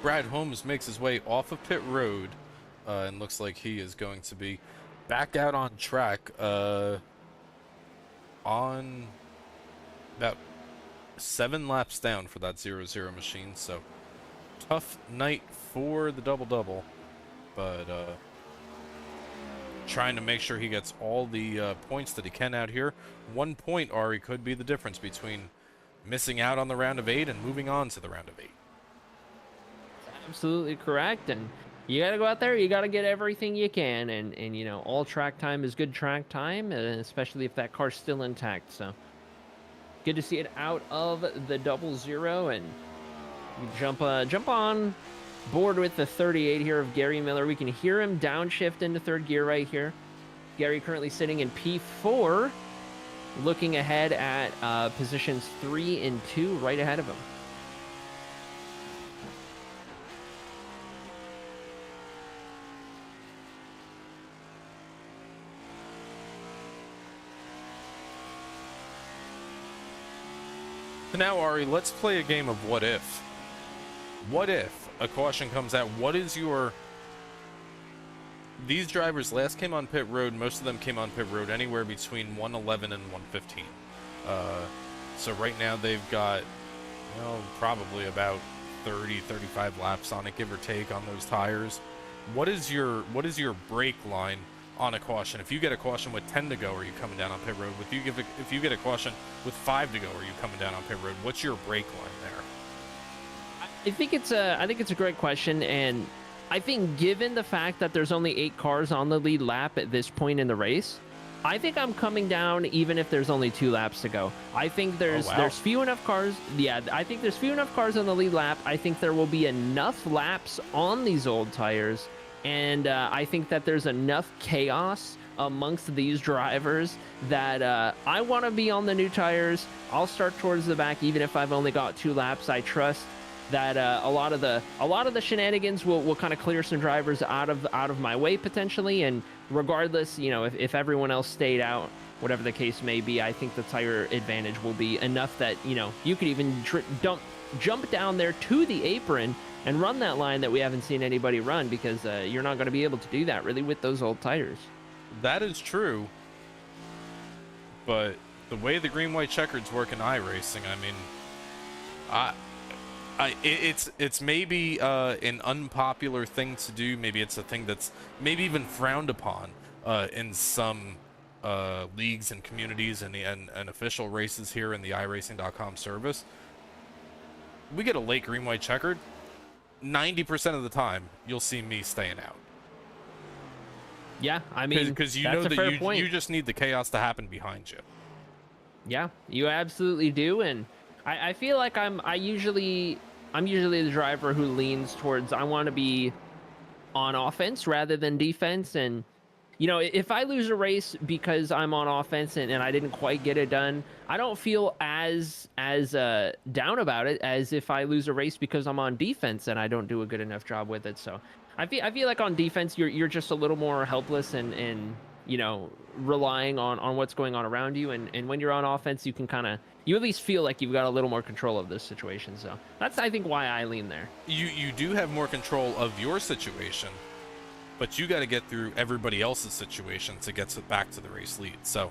Brad Holmes makes his way off of pit road, and looks like he is going to be back out on track on about 7 laps down for that 0-0 machine. So tough night for the double-double, but trying to make sure he gets all the points that he can out here. 1 point, Arie, could be the difference between missing out on the round of 8 and moving on to the round of 8. Absolutely correct, and you got to go out there, you got to get everything you can, and you know, all track time is good track time, especially if that car's still intact. So good to see it out of the 0-0, and we jump on board with the 38 here of Gary Miller. We can hear him downshift into third gear right here. Gary currently sitting in P4, looking ahead at positions 3 and 2 right ahead of him. So now, Arie, let's play a game of what if. What if a caution comes out? What is your... These drivers last came on pit road, most of them came on pit road anywhere between 111 and 115. So right now they've got, well, probably about 30, 35 laps on it, give or take, on those tires. What is your brake line on a caution? If you get a caution with 10 to go, are you coming down on pit road? If you get a caution with 5 to go, are you coming down on pit road? What's your brake line there? I think it's a great question, and I think given the fact that there's only 8 cars on the lead lap at this point in the race, I think I'm coming down even if there's only 2 laps to go. I think there's few enough cars. Yeah, I think there's few enough cars on the lead lap. I think there will be enough laps on these old tires, and I think that there's enough chaos amongst these drivers that I want to be on the new tires. I'll start towards the back even if I've only got 2 laps. I trust that a lot of the shenanigans will kind of clear some drivers out of my way potentially, and regardless, you know, if everyone else stayed out, whatever the case may be, I think the tire advantage will be enough that, you know, you could even jump down there to the apron and run that line that we haven't seen anybody run, because you're not going to be able to do that really with those old tires. That is true, but the way the green-white checkers work in iRacing, I mean, it's maybe an unpopular thing to do. Maybe it's a thing that's maybe even frowned upon in some leagues and communities and official races here in the iRacing.com service. We get a late green-white checkered, 90% of the time you'll see me staying out. Yeah, I mean, because you know that you just need the chaos to happen behind you. Yeah, you absolutely do, and I feel like I'm usually the driver who leans towards, I want to be on offense rather than defense. And you know, if I lose a race because I'm on offense and I didn't quite get it done, I don't feel as down about it as if I lose a race because I'm on defense and I don't do a good enough job with it. So I feel like on defense you're just a little more helpless and you know, relying on what's going on around you, and when you're on offense you can you at least feel like you've got a little more control of this situation. So that's, I think, why I lean there. You do have more control of your situation, but you got to get through everybody else's situation to get back to the race lead. So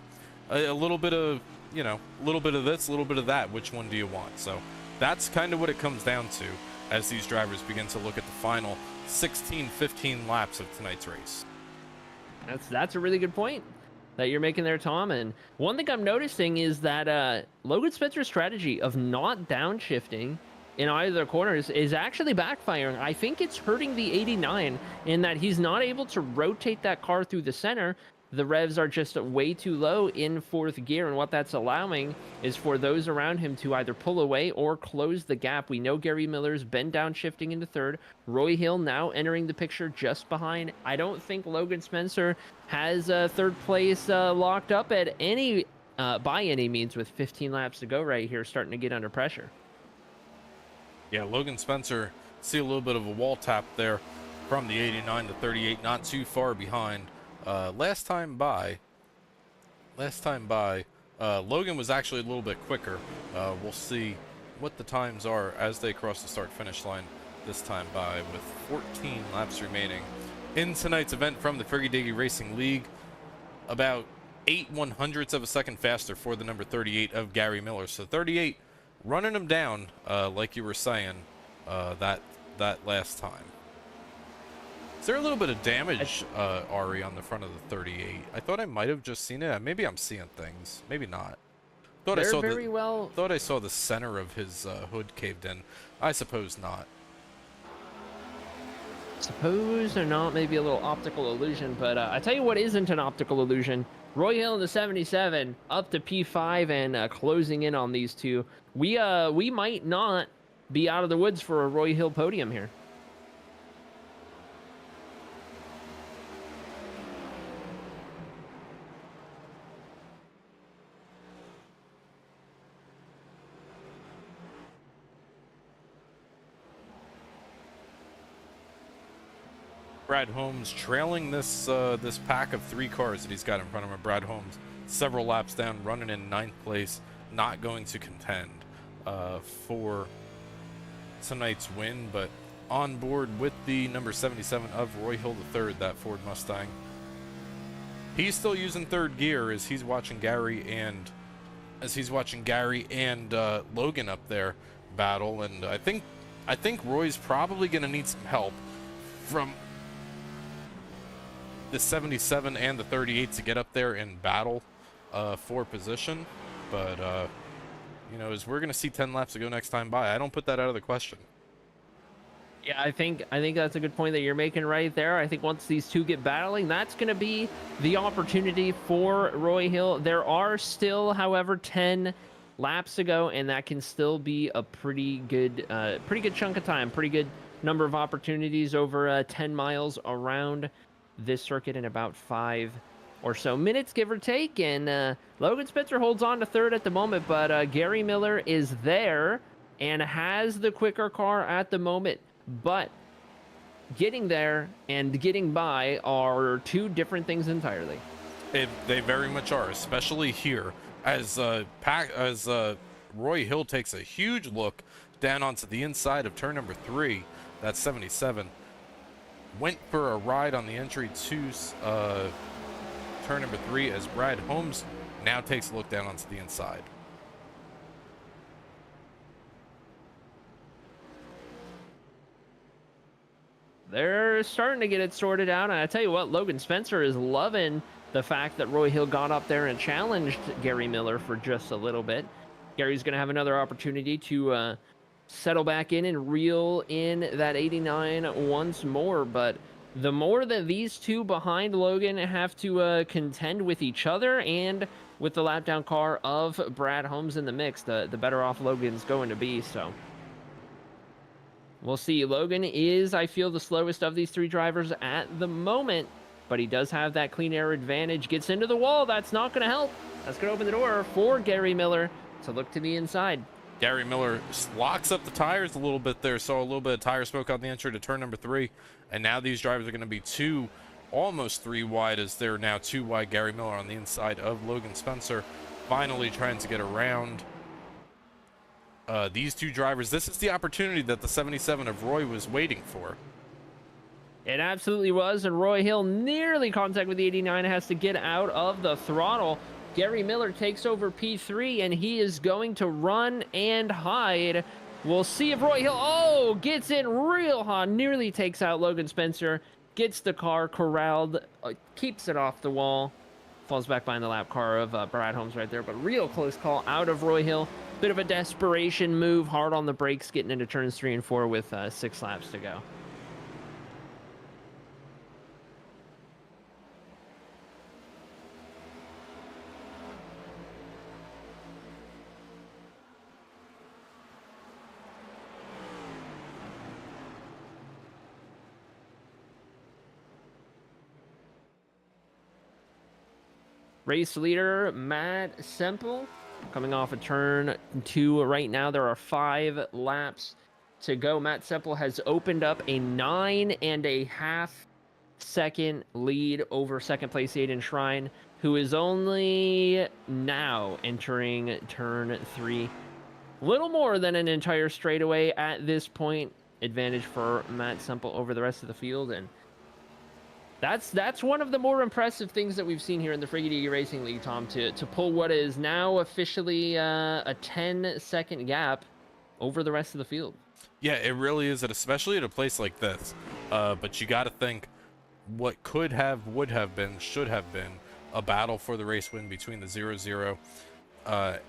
a little bit of, you know, a little bit of this, a little bit of that. Which one do you want? So that's kind of what it comes down to as these drivers begin to look at the final 15 laps of tonight's race. That's a really good point that you're making there, Tom. And one thing I'm noticing is that Logan Spencer's strategy of not downshifting in either corners is actually backfiring. I think it's hurting the 89 in that he's not able to rotate that car through the center. The revs are just way too low in 4th gear, and what that's allowing is for those around him to either pull away or close the gap. We know Gary Miller's been downshifting into 3rd. Roy Hill now entering the picture just behind. I don't think Logan Spencer has 3rd place locked up at by any means, with 15 laps to go right here, starting to get under pressure. Yeah, Logan Spencer, see a little bit of a wall tap there from the 89 to 38, not too far behind. Last time by, Logan was actually a little bit quicker. We'll see what the times are as they cross the start-finish line this time by with 14 laps remaining. In tonight's event from the Friggy Racing League, about 8/100ths of a second faster for the number 38 of Gary Miller. So 38 running him down, like you were saying, that last time. Is there a little bit of damage, Arie, on the front of the 38? I thought I might have just seen it. Maybe I'm seeing things. Maybe not. Thought I saw the center of his hood caved in. I suppose not. Suppose or not, maybe a little optical illusion, but I tell you what isn't an optical illusion. Roy Hill in the 77 up to P5 and closing in on these two. We might not be out of the woods for a Roy Hill podium here. Brad Holmes trailing this this pack of 3 cars that he's got in front of him. Brad Holmes several laps down, running in 9th place, not going to contend for tonight's win, but on board with the number 77 of Roy Hill III, that Ford Mustang. He's still using 3rd gear as he's watching Gary and Logan up there battle, and I think Roy's probably going to need some help from the 77 and the 38 to get up there and battle for position. But you know, as we're gonna see 10 laps to go next time by, I don't put that out of the question. Yeah, I think that's a good point that you're making right there. I think once these two get battling, that's going to be the opportunity for Roy Hill. There are still, however, 10 laps to go, and that can still be a pretty good chunk of time, pretty good number of opportunities over 10 miles around this circuit in about 5 or so minutes, give or take. And Logan Spencer holds on to 3rd at the moment, but Gary Miller is there and has the quicker car at the moment. But getting there and getting by are 2 different things entirely. They very much are, especially here as Roy Hill takes a huge look down onto the inside of turn number 3. That's 77. Went for a ride on the entry to turn number 3 as Brad Holmes now takes a look down onto the inside. They're starting to get it sorted out, and I tell you what, Logan Spencer is loving the fact that Roy Hill got up there and challenged Gary Miller for just a little bit. Gary's going to have another opportunity to settle back in and reel in that 89 once more, but the more that these two behind Logan have to contend with each other and with the lap down car of Brad Holmes in the mix, the better off Logan's going to be. So we'll see. Logan is, I feel, the slowest of these 3 drivers at the moment, but he does have that clean air advantage. Gets into the wall. That's not going to help. That's going to open the door for Gary Miller to look to the inside. Gary Miller locks up the tires a little bit there. Saw a little bit of tire smoke on the entry to turn number 3. And now these drivers are going to be almost 3 wide, as they're now 2 wide. Gary Miller on the inside of Logan Spencer, finally trying to get around these 2 drivers. This is the opportunity that the 77 of Roy was waiting for. It absolutely was, and Roy Hill nearly contact with the 89, has to get out of the throttle. Gary Miller takes over P3, and he is going to run and hide. We'll see if Roy Hill, gets in real hot, nearly takes out Logan Spencer, gets the car corralled, keeps it off the wall, falls back behind the lap car of Brad Holmes right there, but real close call out of Roy Hill. Bit of a desperation move, hard on the brakes, getting into turns 3 and 4 with 6 laps to go. Race leader Matt Semple coming off of turn 2 right now. There are 5 laps to go. Matt Semple has opened up a 9.5 second lead over second place Aiden Shrine, who is only now entering turn 3. Little more than an entire straightaway at this point. advantage for Matt Semple over the rest of the field, and that's one of the more impressive things that we've seen here in the Friggy Racing League, Tom, to pull what is now officially a 10-second gap over the rest of the field. Yeah, it really is, especially at a place like this. But you got to think what could have, would have been, should have been a battle for the race win between the 0-0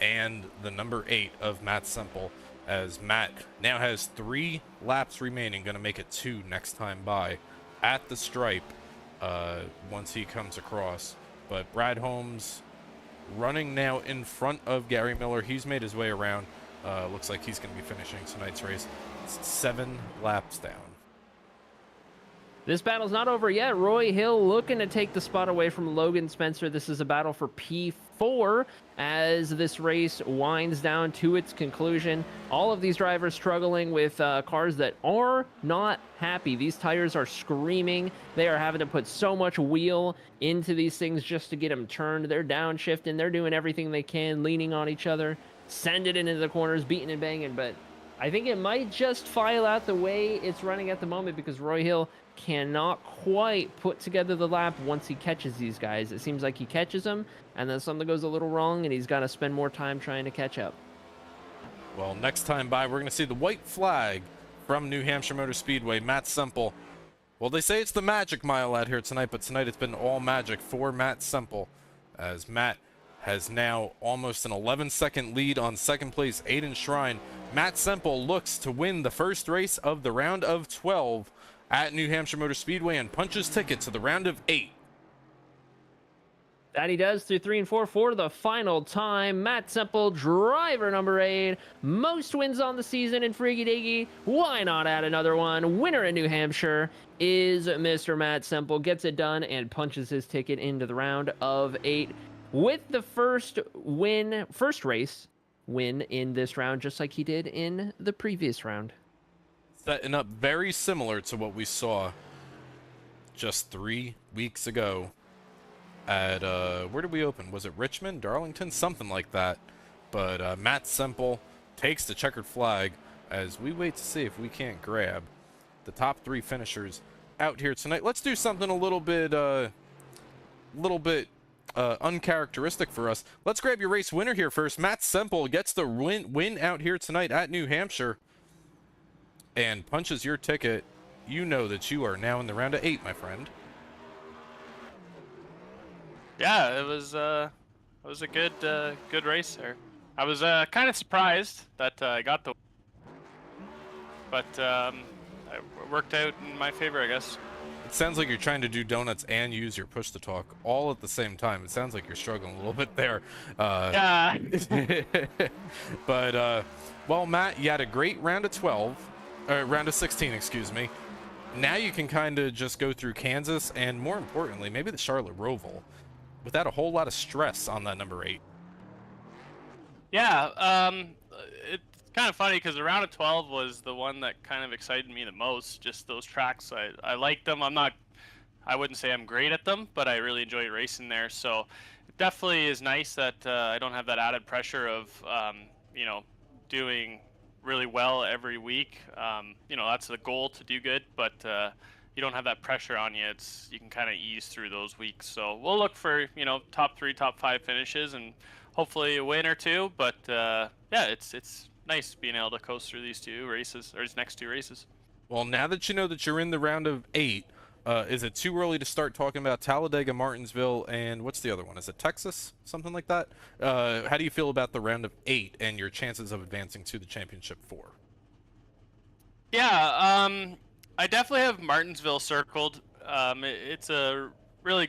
and the number 8 of Matt Semple, as Matt now has 3 laps remaining, going to make it 2 next time by at the stripe once he comes across. But Brad Holmes running now in front of Gary Miller. He's made his way around. Looks like he's going to be finishing tonight's race 7 laps down. This battle's not over yet. Roy Hill looking to take the spot away from Logan Spencer. This is a battle for P4 as this race winds down to its conclusion. All of these drivers struggling with cars that are not happy. These tires are screaming. They are having to put so much wheel into these things just to get them turned. They're downshifting. They're doing everything they can, leaning on each other, send it into the corners, beating and banging. But I think it might just file out the way it's running at the moment, because Roy Hill cannot quite put together the lap once he catches these guys. It seems like he catches them, and then something goes a little wrong, and he's got to spend more time trying to catch up. Well, next time by, we're going to see the white flag from New Hampshire Motor Speedway. Matt Semple. Well, they say it's the magic mile out here tonight, but tonight it's been all magic for Matt Semple, as Matt has now almost an 11-second lead on second place Aiden Shrine. Matt Semple looks to win the first race of the round of 12 at New Hampshire Motor Speedway and punches ticket to the round of 8. That he does through 3 and 4 for the final time. Matt Semple, driver number 8. Most wins on the season in Freaky Diggy. Why not add another one? Winner in New Hampshire is Mr. Matt Semple. Gets it done and punches his ticket into the round of 8 with the first race win in this round, just like he did in the previous round. Setting up very similar to what we saw just 3 weeks ago at, where did we open? Was it Richmond, Darlington? Something like that. But Matt Semple takes the checkered flag as we wait to see if we can't grab the top 3 finishers out here tonight. Let's do something a little bit uncharacteristic for us. Let's grab your race winner here first. Matt Semple gets the win out here tonight at New Hampshire and punches your ticket. You know that you are now in the round of 8, my friend. Yeah, it was a good race there. I was kind of surprised that I got the, but it worked out in my favor, I guess. It sounds like you're trying to do donuts and use your push to talk all at the same time. It sounds like you're struggling a little bit there. Yeah. But well, Matt, you had a great round of 16, excuse me. Now you can kind of just go through Kansas and, more importantly, maybe the Charlotte Roval without a whole lot of stress on that number 8. Yeah, it's kind of funny because the round of 12 was the one that kind of excited me the most. Just those tracks, I like them. I wouldn't say I'm great at them, but I really enjoy racing there. So it definitely is nice that I don't have that added pressure of, doing really well every week. That's the goal, to do good, but you don't have that pressure on you. You can kind of ease through those weeks. So we'll look for, top 3, top 5 finishes and hopefully a win or 2. But yeah, it's nice being able to coast through these 2 races, or these next 2 races. Well, now that you know that you're in the round of 8, is it too early to start talking about Talladega, Martinsville, and what's the other one? Is it Texas? Something like that? How do you feel about the round of 8 and your chances of advancing to the championship 4? Yeah, I definitely have Martinsville circled. It's a really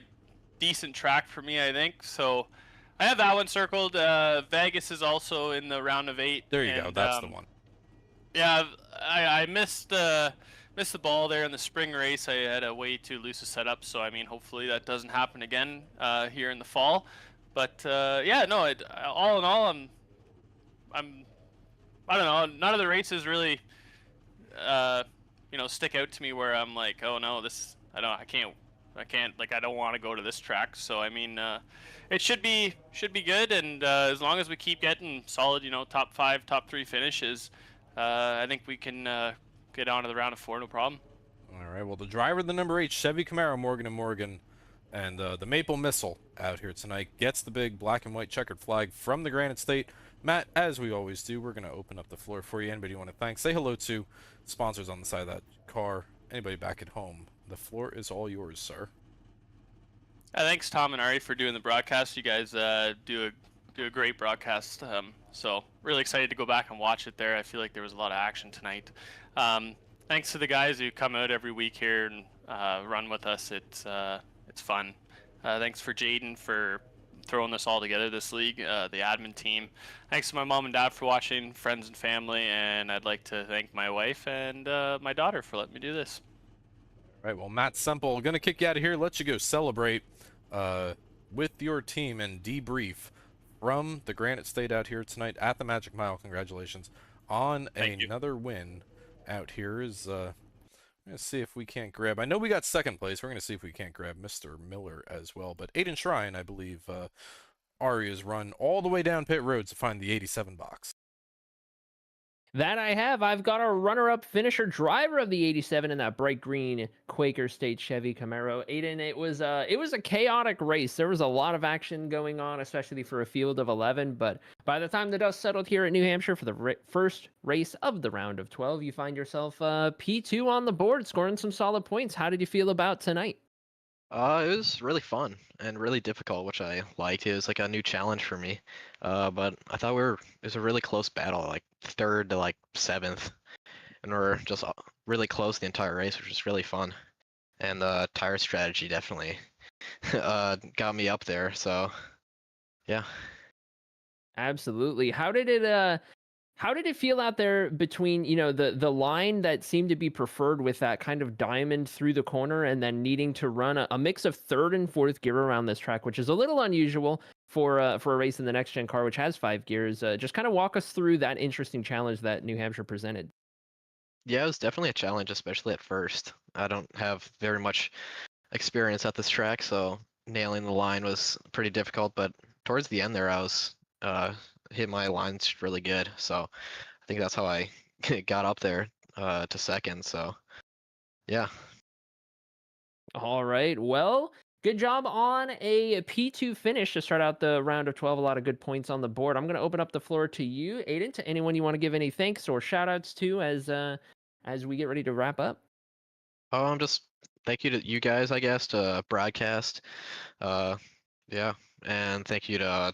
decent track for me, I think. So I have that one circled. Vegas is also in the round of 8. There you go. That's the one. Yeah, I missed the ball there in the spring race. I had a way too loose a setup, so I mean, hopefully that doesn't happen again here in the fall. But yeah, no. All in all, I don't know. None of the races really, stick out to me where I'm like, oh no, I can't. Like, I don't want to go to this track. So I mean, it should be good, and as long as we keep getting solid, top 5, top 3 finishes, I think we can get on to the round of 4, no problem. All right, well, the driver of the number 8 Chevy Camaro, Morgan & Morgan, and the Maple Missile out here tonight gets the big black and white checkered flag from the Granite State. Matt, as we always do, we're going to open up the floor for you. Anybody you want to thank? Say hello to sponsors on the side of that car. Anybody back at home? The floor is all yours, sir. Thanks, Tom and Arie, for doing the broadcast. You guys do a great broadcast. So really excited to go back and watch it there. I feel like there was a lot of action tonight. Thanks to the guys who come out every week here and run with us. It's fun. Thanks for Jaden for throwing this all together, this league, the admin team. Thanks to my mom and dad for watching, friends and family, and I'd like to thank my wife and my daughter for letting me do this. All right, well, Matt Semple, going to kick you out of here, let you go celebrate with your team and debrief from the Granite State out here tonight at the Magic Mile. Congratulations on another win out here. Is we're going to see if we can't grab, I know we got second place, we're going to see if we can't grab Mr. Miller as well, but Aiden Shrine, I believe Arie has run all the way down pit road to find the 87 box. That I have. I've got a runner-up finisher driver of the 87 in that bright green Quaker State Chevy Camaro. Aiden, it was a chaotic race. There was a lot of action going on, especially for a field of 11. But by the time the dust settled here at New Hampshire for the first race of the round of 12, you find yourself P2 on the board, scoring some solid points. How did you feel about tonight? It was really fun and really difficult, which I liked. It was like a new challenge for me. But I thought it was a really close battle, like 3rd to like 7th. And we're just really close the entire race, which was really fun. And the tire strategy definitely got me up there. So, yeah. Absolutely. How did it feel out there between, the line that seemed to be preferred with that kind of diamond through the corner and then needing to run a mix of 3rd and 4th gear around this track, which is a little unusual for a race in the next gen car, which has 5 gears. Just kind of walk us through that interesting challenge that New Hampshire presented. Yeah, it was definitely a challenge, especially at first. I don't have very much experience at this track, so nailing the line was pretty difficult, but towards the end there I was hit my lines really good, so I think that's how I got up there to 2nd. So yeah. All right, well, good job on a P2 finish to start out the round of 12. A lot of good points on the board. I'm going to open up the floor to you, Aiden, to anyone you want to give any thanks or shout outs to as we get ready to wrap up. Just thank you to you guys, I guess, to broadcast. Yeah, and thank you to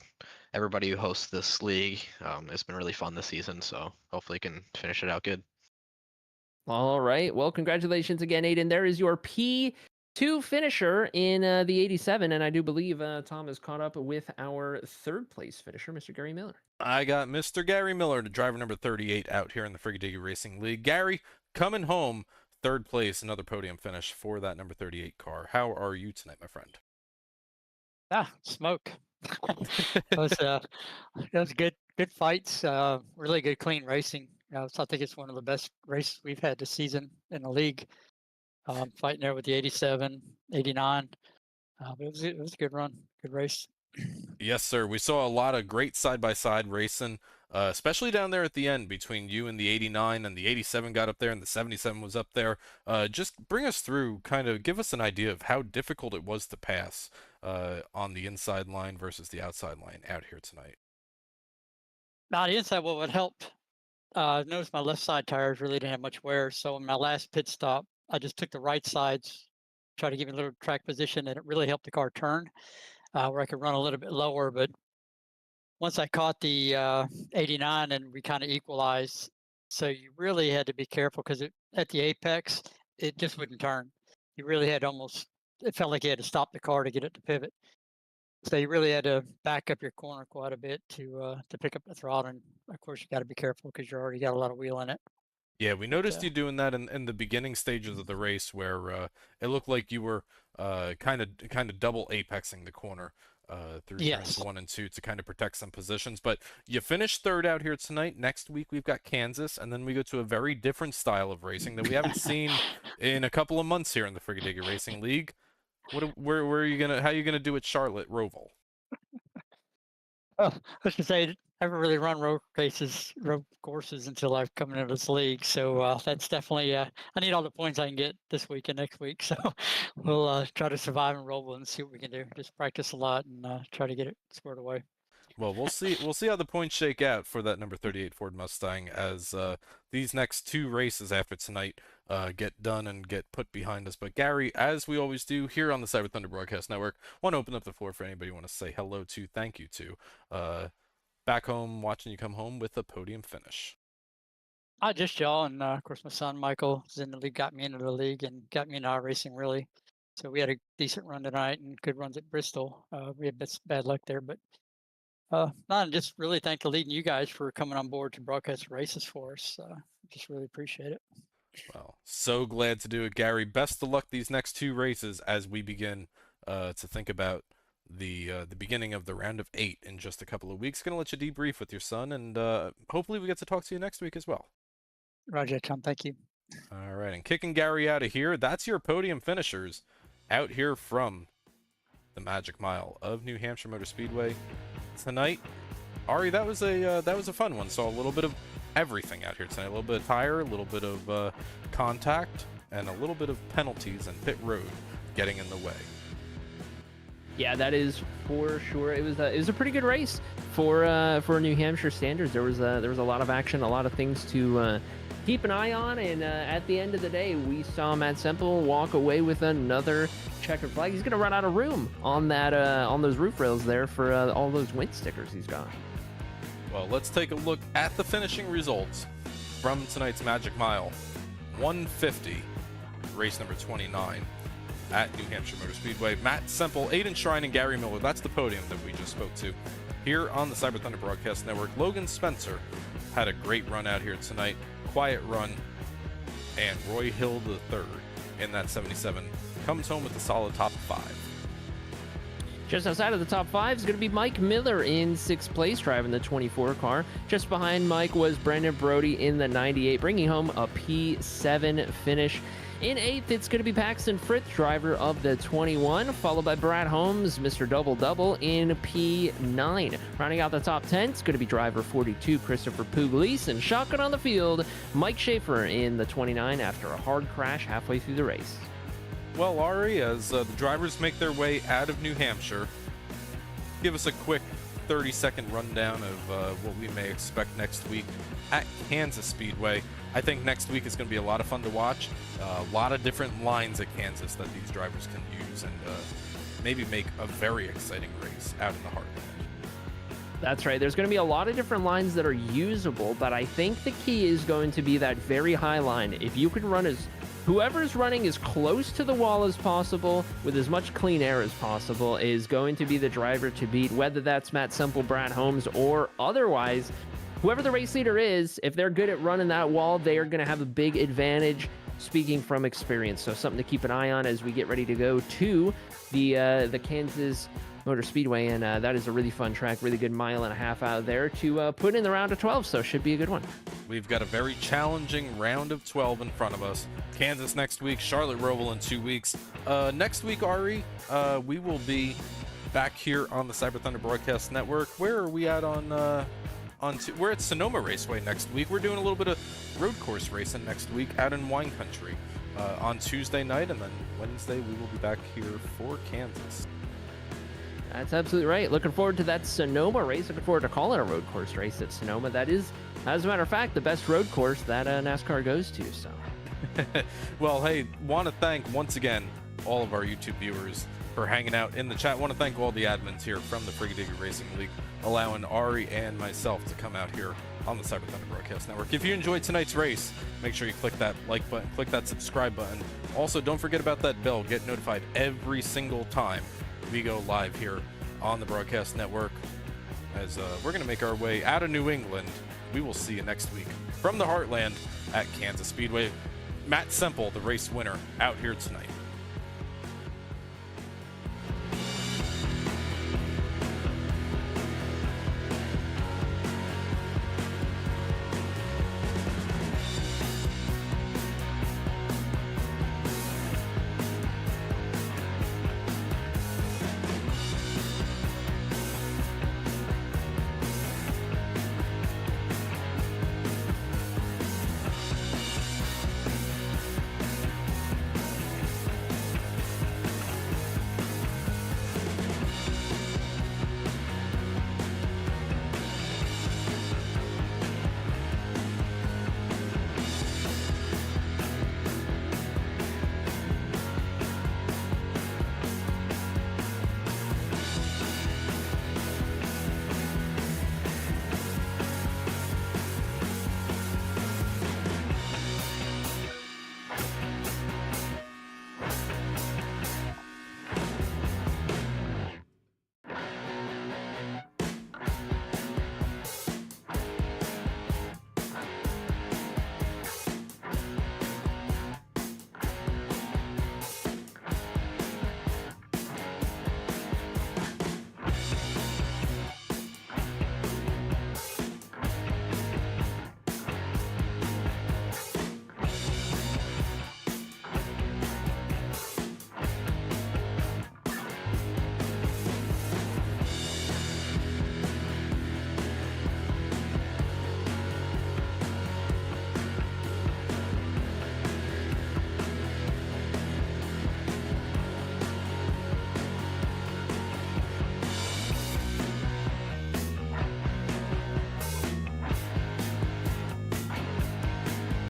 everybody who hosts this league. It's been really fun this season, so hopefully we can finish it out good. All right. Well, congratulations again, Aiden. There is your P2 finisher in the 87, and I do believe Tom is caught up with our 3rd place finisher, Mr. Gary Miller. I got Mr. Gary Miller, the driver number 38 out here in the Frigidaire Racing League. Gary, coming home, 3rd place, another podium finish for that number 38 car. How are you tonight, my friend? Smoke. It was good fights, really good clean racing. So I think it's one of the best races we've had this season in the league. Fighting there with the 87, 89. But it was a good run, good race. Yes, sir. We saw a lot of great side-by-side racing, especially down there at the end between you and the 89, and the 87 got up there and the 77 was up there. Just bring us through, kind of give us an idea of how difficult it was to pass on the inside line versus the outside line out here tonight. Now, the inside, what would help, notice my left side tires really didn't have much wear. So in my last pit stop, I just took the right sides, tried to give me a little track position, and it really helped the car turn. Where I could run a little bit lower, but once I caught the 89 and we kind of equalized, so you really had to be careful because at the apex, it just wouldn't turn. You really had it felt like you had to stop the car to get it to pivot. So you really had to back up your corner quite a bit to pick up the throttle. And of course, you got to be careful because you already got a lot of wheel in it. Yeah, we noticed you doing that in the beginning stages of the race where it looked like you were kind of double apexing the corner through turns 1 and 2 to kind of protect some positions. But you finished 3rd out here tonight. Next week we've got Kansas, and then we go to a very different style of racing that we haven't seen in a couple of months here in the Frigidaire Racing League. Where are you gonna? How are you gonna do at Charlotte Roval? Oh, I was gonna say haven't really run road courses until I've come into this league. So that's definitely, I need all the points I can get this week and next week. So we'll try to survive and roll and see what we can do. Just practice a lot and try to get it squared away. Well, we'll see. We'll see how the points shake out for that number 38 Ford Mustang as these next two races after tonight get done and get put behind us. But Gary, as we always do here on the CyberThunder Broadcast Network, want to open up the floor for anybody you want to say hello to, thank you to. Back home, watching you come home with a podium finish. Just y'all, and of course my son Michael is in the league, got me into the league and got me into iRacing really. So we had a decent run tonight and good runs at Bristol. We had bad luck there, but just really thank the league and you guys for coming on board to broadcast races for us. Just really appreciate it. Well, so glad to do it, Gary. Best of luck these next two races as we begin to think about the beginning of the round of 8 in just a couple of weeks. Gonna let you debrief with your son, and hopefully we get to talk to you next week as well. Roger, Tom. Thank you. All right, and kicking Gary out of here, that's your podium finishers out here from the Magic Mile of New Hampshire Motor Speedway tonight. Arie, that was a fun one. Saw a little bit of everything out here tonight. A little bit of tire, a little bit of contact, and a little bit of penalties and pit road getting in the way. Yeah, that is for sure. It was a pretty good race for New Hampshire standards. There was a lot of action, a lot of things to keep an eye on, and at the end of the day, we saw Matt Semple walk away with another checkered flag. He's going to run out of room on that on those roof rails there for all those win stickers he's got. Well, let's take a look at the finishing results from tonight's Magic Mile 150, race number 29 at New Hampshire Motor Speedway. Matt Semple, Aiden Shrine, and Gary Miller. That's the podium that we just spoke to here on the CyberThunder Broadcast Network. Logan Spencer had a great run out here tonight. Quiet run. And Roy Hill III in that 77 comes home with a solid top 5. Just outside of the top 5 is going to be Mike Miller in 6th place, driving the 24 car. Just behind Mike was Brendan Brody in the 98, bringing home a P7 finish. In 8th, it's going to be Paxton Frith, driver of the 21, followed by Brad Holmes, Mr. Double-Double, in P9. Rounding out the top 10, it's going to be driver 42, Christopher Pugliese, and shotgun on the field, Mike Schaefer in the 29 after a hard crash halfway through the race. Well, Arie, as the drivers make their way out of New Hampshire, give us a quick 30-second rundown of what we may expect next week at Kansas Speedway. I think next week is going to be a lot of fun to watch. A lot of different lines at Kansas that these drivers can use and maybe make a very exciting race out in the heartland. That's right. There's going to be a lot of different lines that are usable, but I think the key is going to be that very high line. If you can run whoever's running as close to the wall as possible with as much clean air as possible is going to be the driver to beat, whether that's Matt Semple, Brad Holmes, or otherwise. Whoever the race leader is, if they're good at running that wall, they are going to have a big advantage, speaking from experience. So something to keep an eye on as we get ready to go to the Kansas Motor Speedway, and that is a really fun track, really good mile and a half out there to put in the round of 12, so should be a good one. We've got a very challenging round of 12 in front of us. Kansas next week, Charlotte Roval in 2 weeks. Next week, Arie, we will be back here on the CyberThunder Broadcast Network. Where are we at we're at Sonoma Raceway next week. We're doing a little bit of road course racing next week out in wine country on Tuesday night, and then Wednesday we will be back here for Kansas. That's absolutely right. Looking forward to that Sonoma race. Looking forward to calling a road course race at Sonoma. That is, as a matter of fact, the best road course that NASCAR goes to. So, well, hey, want to thank once again all of our YouTube viewers for hanging out in the chat. Want to thank all the admins here from the Frigadigger Racing League, allowing Arie and myself to come out here on the CyberThunder Broadcast Network. If you enjoyed tonight's race, make sure you click that like button, click that subscribe button. Also, don't forget about that bell. Get notified every single time we go live here on the Broadcast Network. As we're going to make our way out of New England, we will see you next week from the Heartland at Kansas Speedway. Matt Semple, the race winner, out here tonight.